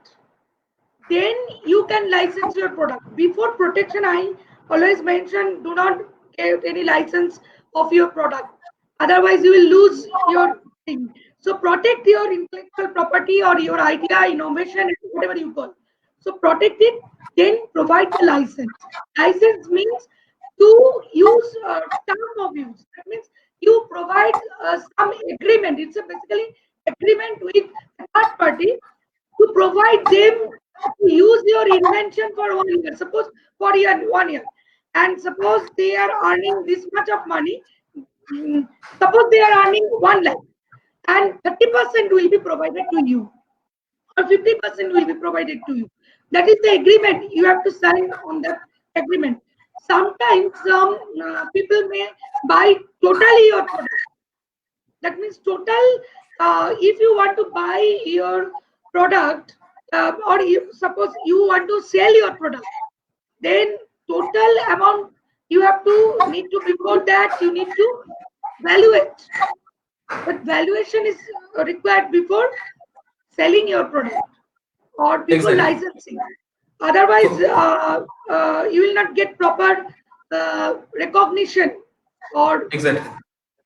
then you can license your product. Before protection, I always mention do not get any license of your product. Otherwise, you will lose your thing. So protect your intellectual property or your idea, innovation, whatever you call. So protect it, then provide the license. License means to use term of use. That means you provide some agreement. It's a basically agreement with a third party to provide them to use your invention for 1 year. Suppose for 1 year, and suppose they are earning this much of money. Suppose they are earning 1 lakh, and 30% will be provided to you, or 50% will be provided to you. That is the agreement you have to sign on that agreement. Sometimes some people may buy totally your product. That means total, if you want to buy your product, or you suppose you want to sell your product, then total amount you have to need to, before that you need to valuate. But valuation is required before selling your product or before exactly? licensing. Otherwise, So you will not get proper recognition or exactly,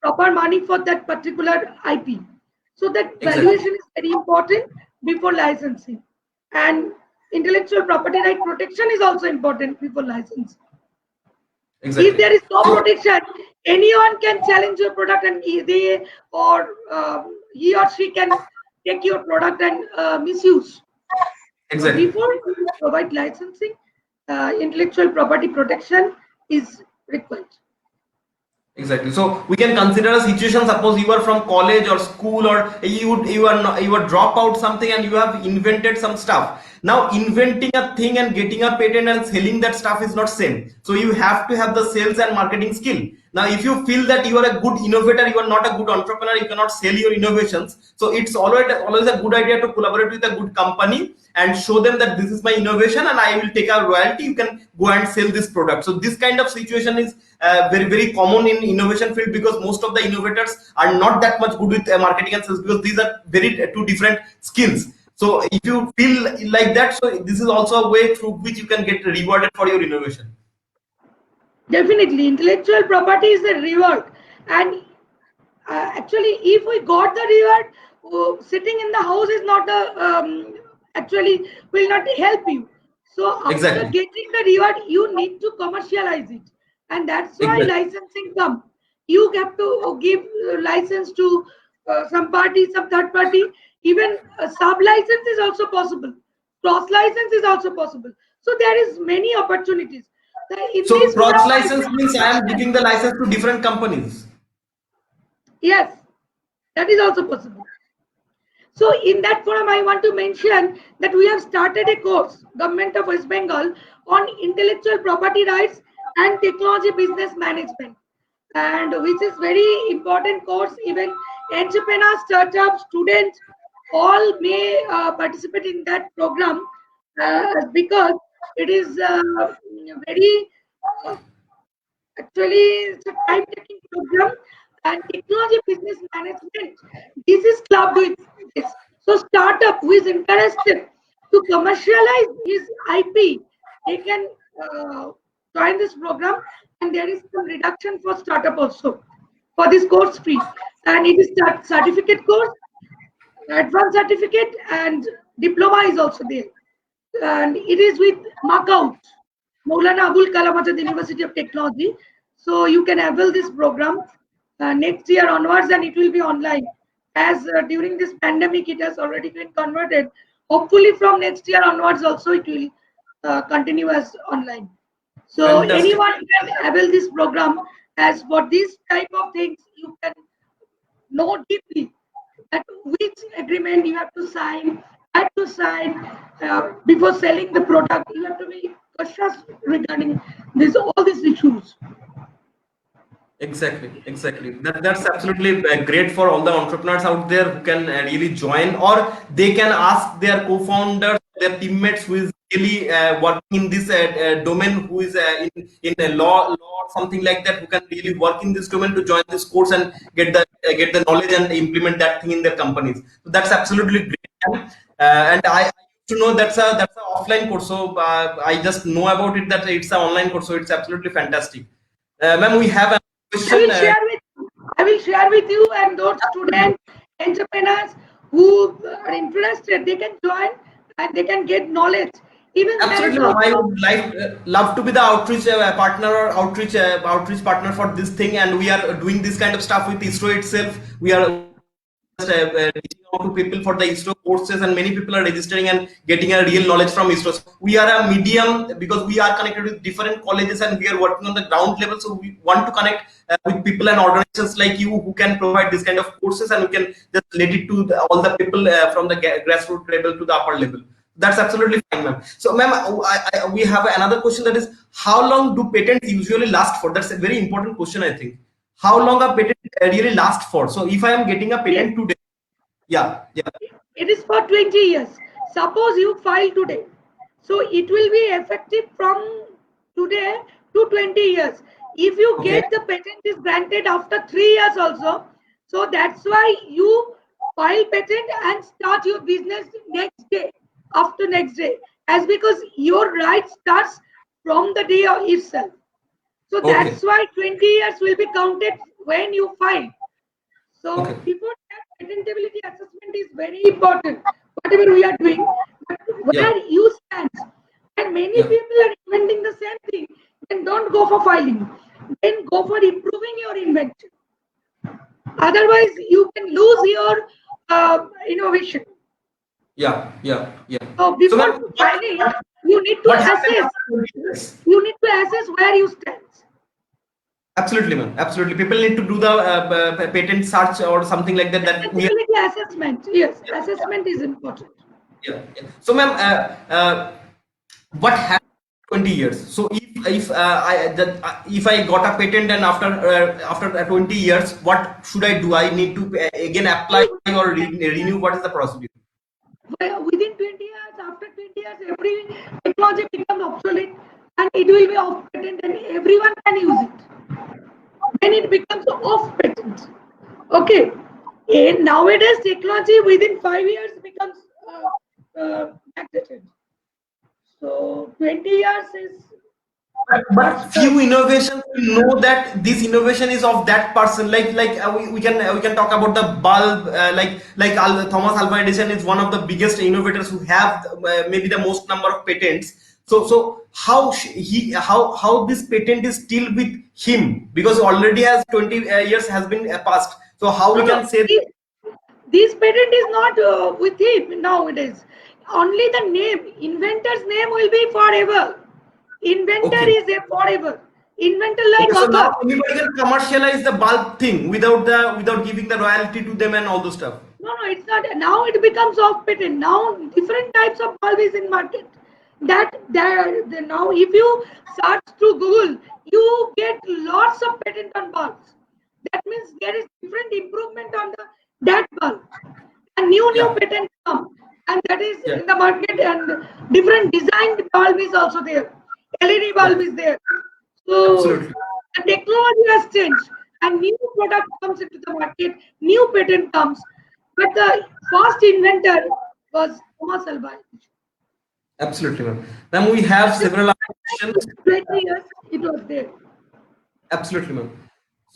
proper money for that particular IP. So that exactly, valuation is very important before licensing. And intellectual property right protection is also important before licensing. If exactly. there is no So protection, anyone can challenge your product and they or he or she can take your product and misuse. So exactly. before you provide licensing, intellectual property protection is required. Exactly. So we can consider a situation. Suppose you are from college or school, or you are drop out something and you have invented some stuff. Now inventing a thing and getting a patent and selling that stuff is not same. So you have to have the sales and marketing skill. Now if you feel that you are a good innovator, you are not a good entrepreneur, you cannot sell your innovations, so it's always a good idea to collaborate with a good company and show them that this is my innovation and I will take a royalty, you can go and sell this product. So this kind of situation is very common in innovation field, because most of the innovators are not that much good with marketing and sales, because these are very two different skills. So if you feel like that, so this is also a way through which you can get rewarded for your innovation. Definitely, intellectual property is a reward, and actually, if we got the reward, sitting in the house is not the actually will not help you. So after Exactly. getting the reward, you need to commercialize it, and that's why Exactly. licensing come. You have to give license to some party, some third party. Even sub license is also possible. Cross license is also possible. So there is many opportunities. In So this cross forum, I license means I am giving the license to different companies. yes, that is also possible. So in that forum, I want to mention that we have started a course, Government of West Bengal, on intellectual property rights and technology business management, and which is very important course. Even entrepreneurs, startups, students, all may participate in that program because it is very uh, actually, it's a time-taking program, and technology business management. This is clubbed with this. So startup who is interested to commercialize his IP, they can join this program, and there is some reduction for startup also for this course fee. And it is certificate course, advanced certificate, and diploma is also there. And it is with Markout, Maulana Abul Kalam Azad University of Technology. So you can avail this program next year onwards, and it will be online. As during this pandemic, it has already been converted. Hopefully, from next year onwards, also it will continue as online. So Fantastic. anyone can avail this program. As for this type of things, you can know deeply that which agreement you have to sign, had to sign before selling the product. You have to be cautious regarding this all these issues. Exactly, exactly. That's absolutely great for all the entrepreneurs out there who can really join, or they can ask their co-founders, their teammates who is really working in this domain, who is in a law or something like that, who can really work in this domain, to join this course and get the knowledge and implement that thing in their companies. So that's absolutely great. And I used to know that's a offline course, so I just know about it that it's an online course, so it's absolutely fantastic. Ma'am, we have a I question. will share with I will share with you, and those students, entrepreneurs who are interested, they can join and they can get knowledge. Even there is Absolutely, ma'am. I also would love to be the outreach partner or outreach partner for this thing, and we are doing this kind of stuff with ISRO itself. We are just reaching out to people for the ISRO courses, and many people are registering and getting a real knowledge from ISRO. So we are a medium, because we are connected with different colleges and we are working on the ground level. So we want to connect with people and organizations like you who can provide this kind of courses, and we can just let it to all the people from the grassroots level to the upper level. That's absolutely fine, ma'am. So, ma'am, we have another question, that is, how long do patents usually last for? That's a very important question, I think. How long a patent really last for? So, if I am getting a yes, patent today, yeah, yeah, it is for 20 years. Suppose you file today, so it will be effective from today to 20 years. If you okay, get the patent is granted after 3 years also, so that's why you file patent and start your business next day, after next day, as because your right starts from the day of itself. So okay, that's why 20 years will be counted when you file. So okay, before that, patentability assessment is very important. Whatever we are doing, but yeah, where you stand, and many yeah, people are inventing the same thing, then don't go for filing. Then go for improving your invention. Otherwise, you can lose your innovation. yeah. So So, before ma'am, filing, you need to what happens assess. after 20 years? You need to assess where you stand. Absolutely, ma'am. Absolutely. People need to do the patent search or something like that. That we are. Patentability assessment. Yes, assessment is important. Yeah. So, ma'am, what happened 20 years? So, if I got a patent and after 20 years, what should I do? I need to again apply or renew. What is the procedure? Within 20 years, after 20 years, every technology becomes obsolete and it will be off patent and everyone can use it. Then it becomes off patent. Okay. And nowadays, technology within 5 years becomes backdated. So 20 years is But few innovations, we know that this innovation is of that person. We can talk about the bulb. Thomas Alva Edison is one of the biggest innovators who have maybe the most number of patents. So how how this patent is still with him, because already has 20 years has been passed. So how we can say this patent is not with him nowadays. Only the name, inventor's name will be forever. Inventor okay? is a forever. Inventor like Okay, so now author. anybody can commercialize the bulb thing without giving the royalty to them and all those stuff. No, it's not. Now it becomes off patent. Now different types of bulb is in market. Now if you search through Google, you get lots of patent on bulbs. That means there is different improvement on that bulb. And new Yeah. patent come, and that is Yeah. in the market, and different designed bulb is also there. LED bulb is there. So Absolutely. the technology has changed, and new product comes into the market, new patent comes. But the first inventor was Thomas Alva Edison. Absolutely, ma'am. Ma'am, we have several other questions. 20 years it was there. Absolutely, ma'am.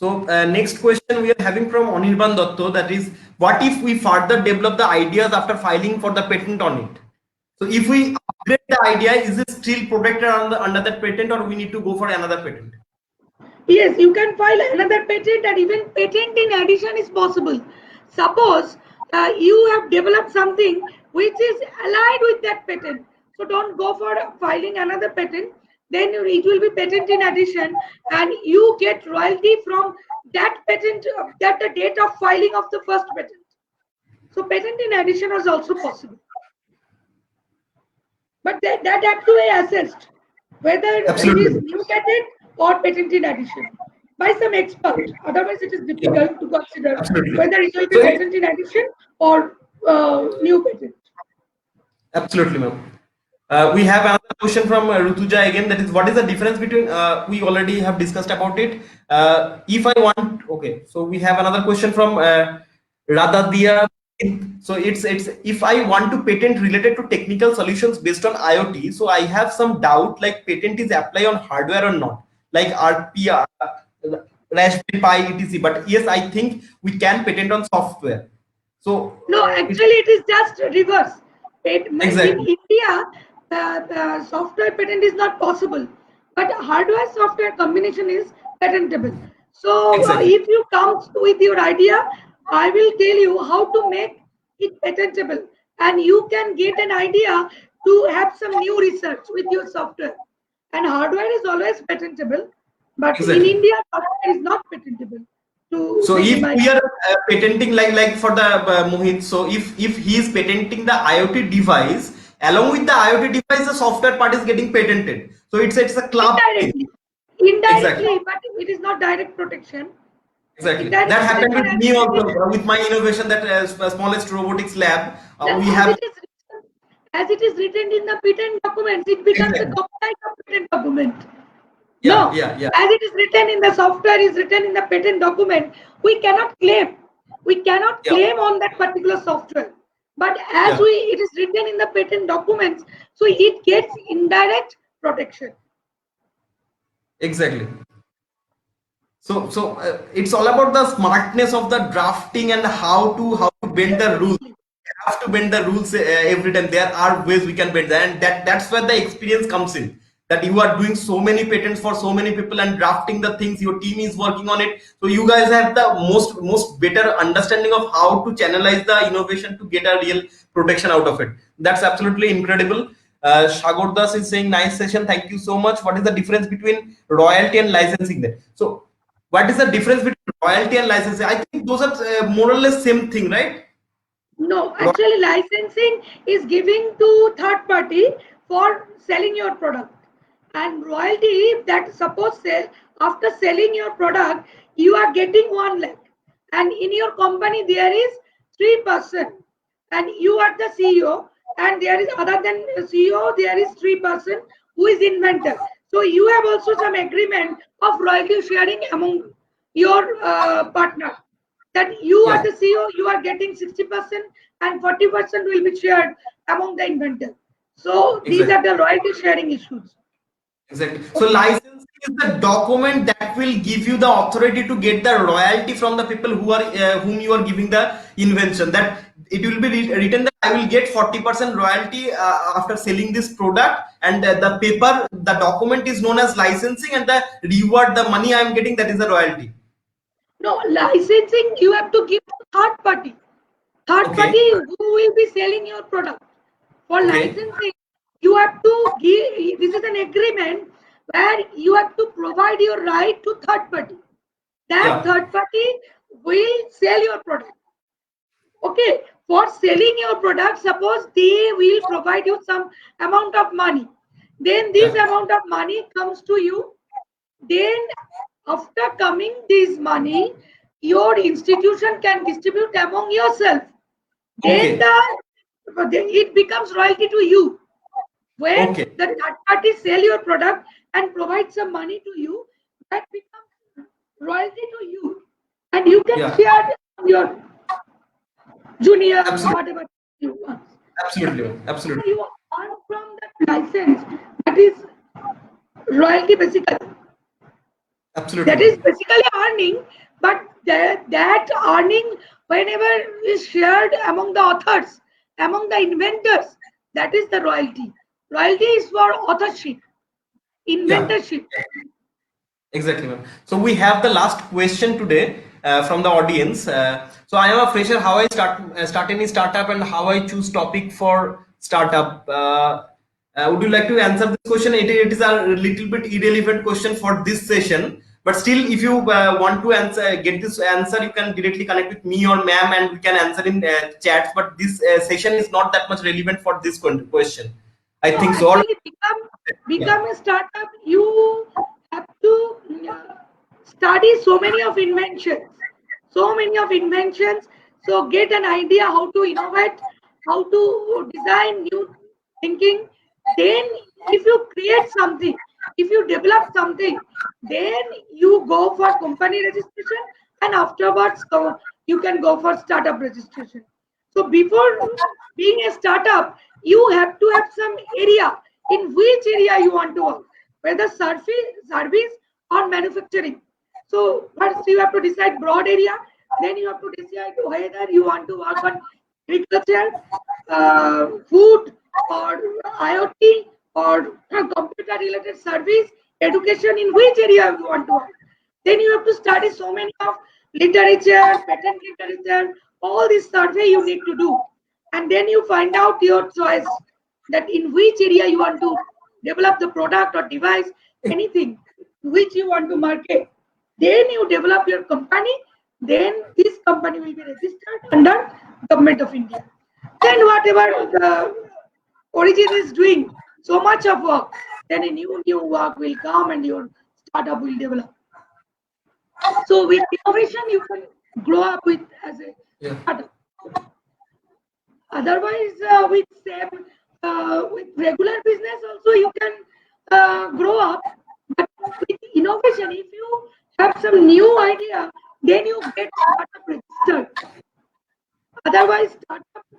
So, next question we are having from Anirban Dotto, that is, what if we further develop the ideas after filing for the patent on it? So, if we upgrade the idea, is it still protected under that patent, or we need to go for another patent? Yes, you can file another patent, and even patent in addition is possible. Suppose you have developed something which is allied with that patent. So don't go for filing another patent. Then it will be patent in addition, and you get royalty from that patent at the date of filing of the first patent. So patent in addition is also possible. But that have to be assessed whether it is Absolutely. new patent or patent in addition by some expert. Otherwise, it is difficult to consider Absolutely. whether it will be So patent in addition or new patent. absolutely, ma'am. We have another question from Rutuja again. That is, what is the difference between? We already have discussed about it. If I want, okay. So we have another question from Radhadia. So it's if I want to patent related to technical solutions based on IoT. So I have some doubt, like patent is apply on hardware or not, like RP, Raspberry Pi, etc. But yes, I think we can patent on software. So No, actually, it is just reverse. In exactly. India, the software patent is not possible, but hardware software combination is patentable. So Exactly. if you come with your idea, I will tell you how to make it patentable, and you can get an idea to have some new research with your software. And hardware is always patentable, but in Exactly. India, software is not patentable. To So if minimize. we are patenting like for the Mohit, so if he is patenting the IoT device, along with the IoT device, the software part is getting patented. So it's a club thing. Indirectly, Exactly. but it is not direct protection. Exactly. Indirect That happened protection with as me it also is, with my innovation, that smallest robotics lab. We as have it is written, as it is written in the patent documents, it becomes a exactly. copyright of patent document. Yeah, No, yeah, yeah, as it is written in the software, is written in the patent document. We cannot claim. We cannot yeah, claim on that particular software. But as yeah. it is written in the patent documents, so it gets indirect protection. Exactly. So it's all about the smartness of the drafting and how to bend the rules. Absolutely. We have to bend the rules every time. There are ways we can bend that, and that's where the experience comes in. That you are doing so many patents for so many people and drafting the things. Your team is working on it, so you guys have the most better understanding of how to channelize the innovation to get a real protection out of it. That's absolutely incredible. Shagor Das is saying, nice session. Thank you so much. What is the difference between royalty and licensing there? So what is the difference between royalty and licensing? I think those are more or less same thing, right? No, actually licensing is giving to third party for selling your product. And royalty, that suppose say after selling your product, you are getting 1 lakh. And in your company there is 3%. And you are the CEO, and there is other than the CEO, there is 3% who is inventor. So you have also some agreement of royalty sharing among your partner, that you are Yeah, the CEO, you are getting 60% and 40% will be shared among the inventor. So these exactly. are the royalty sharing issues. Exactly. So license is the document that will give you the authority to get the royalty from the people who are whom you are giving the invention. That it will be written that I will get 40% royalty after selling this product, and the paper, the document is known as licensing, and the reward, the money I am getting, that is the royalty. No, licensing you have to give to third party. Third Okay. party who will be selling your product. For Okay. licensing, you have to give, this is an agreement where you have to provide your right to third party. That Yeah. third party will sell your product. Okay, for selling your product, suppose they will provide you some amount of money. Then this Yeah. amount of money comes to you. Then after coming this money, your institution can distribute among yourself. Then Okay. it becomes royalty to you. When Okay. the third party sell your product and provide some money to you, that becomes royalty to you. And you can Yeah. share your junior, Absolutely. whatever you want. Absolutely. Absolutely. You earn from that license. That is royalty basically. Absolutely, That is ma'am. basically earning, but that earning, whenever is shared among the authors, among the inventors, that is the royalty. Royalty is for authorship, Yeah. inventorship. Exactly, ma'am. So we have the last question today from the audience. So I am a fresher. How I start any startup, and how I choose topic for startup. Would you like to answer this question? It is a little bit irrelevant question for this session, but still, if you want to get this answer, you can directly connect with me or ma'am, and we can answer in chats. But this session is not that much relevant for this question. I No, think so. actually, Yeah. become a startup. You have to study so many of inventions, so many of inventions. So get an idea how to innovate, how to design new thinking. Then, if you create something, if you develop something, then you go for company registration, and afterwards you can go for startup registration. So before being a startup, you have to have some area in which area you want to work, whether service or manufacturing. So first you have to decide broad area, then you have to decide whether you want to work on agriculture, food, or IoT, or computer related service, education, in which area you want to work. Then you have to study so many of literature, patent literature, all this survey you need to do. And then you find out your choice, that in which area you want to develop the product or device, anything which you want to market. Then you develop your company. Then this company will be registered under Government of India. Then whatever the Origin is doing so much of work, then a new work will come and your startup will develop. So with innovation, you can grow up with as a Yeah. startup. Otherwise, with regular business also you can grow up. But with innovation, if you have some new idea, then you get startup registered. Otherwise,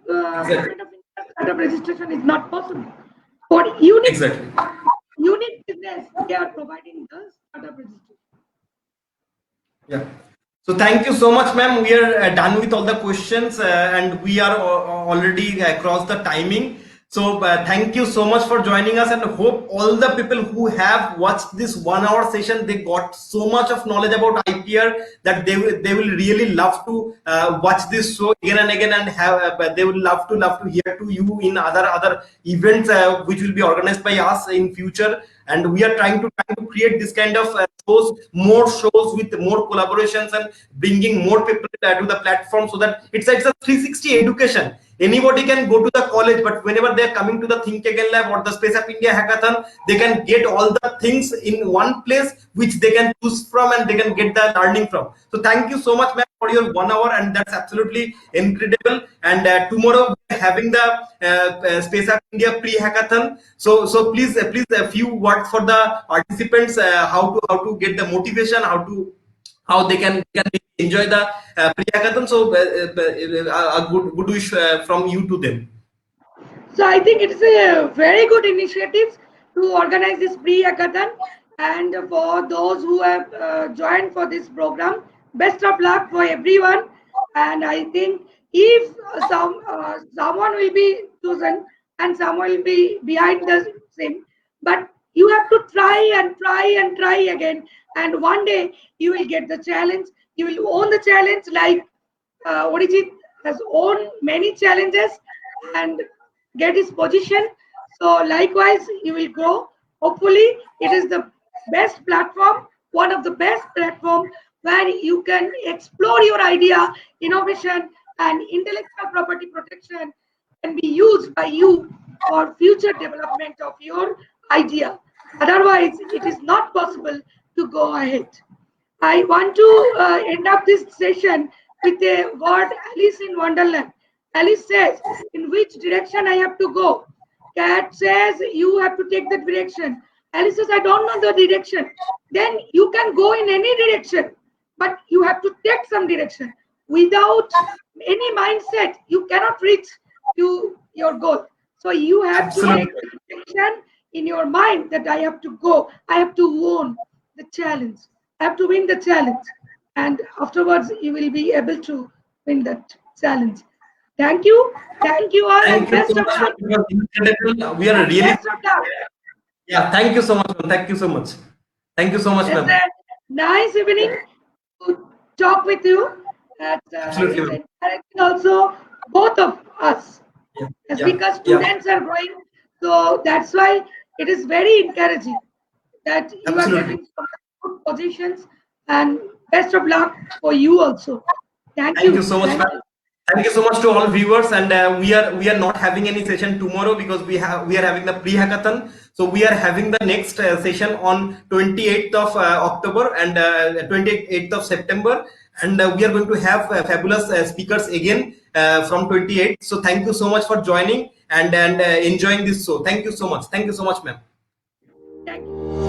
Exactly. Government of India startup registration is not possible. For unique Exactly. unique business, they are providing the startup registration. Yeah. So thank you so much, ma'am. We are done with all the questions, and we are already across the timing. So thank you so much for joining us, and hope all the people who have watched this 1 hour session, they got so much of knowledge about IPR that they will really love to watch this show again and again, and they will love to hear to you in other events which will be organized by us in future. and we are trying to create this kind of shows, more shows with more collaborations and bringing more people to the platform, so that it's a 360 education. Anybody can go to the college, but whenever they are coming to the Think Again Lab or the Space Up India Hackathon, they can get all the things in one place which they can choose from and they can get the learning from. So thank you so much, ma'am, for your 1 hour, and that's absolutely incredible. And tomorrow we're having the Space Up India pre-hackathon. So please a few words for the participants, how to get the motivation, how they can enjoy the pre-hackathon. So a good wish from you to them. So I think it's a very good initiative to organize this pre-hackathon, and for those who have joined for this program, best of luck for everyone. And I think if someone will be chosen and someone will be behind the same, but you have to try and try and try again, and one day you will get the challenge. You will own the challenge, like Arijit has owned many challenges and get his position. So likewise, you will grow. Hopefully, it is the best platform, one of the best platform where you can explore your idea, innovation, and intellectual property protection can be used by you for future development of your idea. Otherwise, it is not possible to go ahead. I want to end up this session with a word, Alice in Wonderland. Alice says, in which direction I have to go? Cat says, you have to take that direction. Alice says, I don't know the direction. Then you can go in any direction, but you have to take some direction. Without any mindset, you cannot reach to your goal. So you have Absolutely. to take the direction in your mind that I have to go. I have to own the challenge. I have to win the challenge. And afterwards, you will be able to win that challenge. Thank you. Thank you all. Thank And you best so of much, luck. ma'am. It was incredible. We are And really, best of luck. yeah. Thank you so much, ma'am. Thank you so much. Thank you so much, It's ma'am. a nice evening to talk with you. Absolutely, It's ma'am. encouraging also both of us. Yeah, As yeah, because yeah. students are growing, so that's why it is very encouraging that you are Absolutely. getting some good positions, and best of luck for you also. Thank Thank you you. so much, Thank ma'am. you. Thank you so much to all viewers, and we are not having any session tomorrow because we are having the pre-hackathon. So we are having the next session on 28th of October and 28th of September, and we are going to have fabulous speakers again from 28th. So thank you so much for joining and enjoying this show. Thank you so much. Thank you so much, ma'am. Thank you.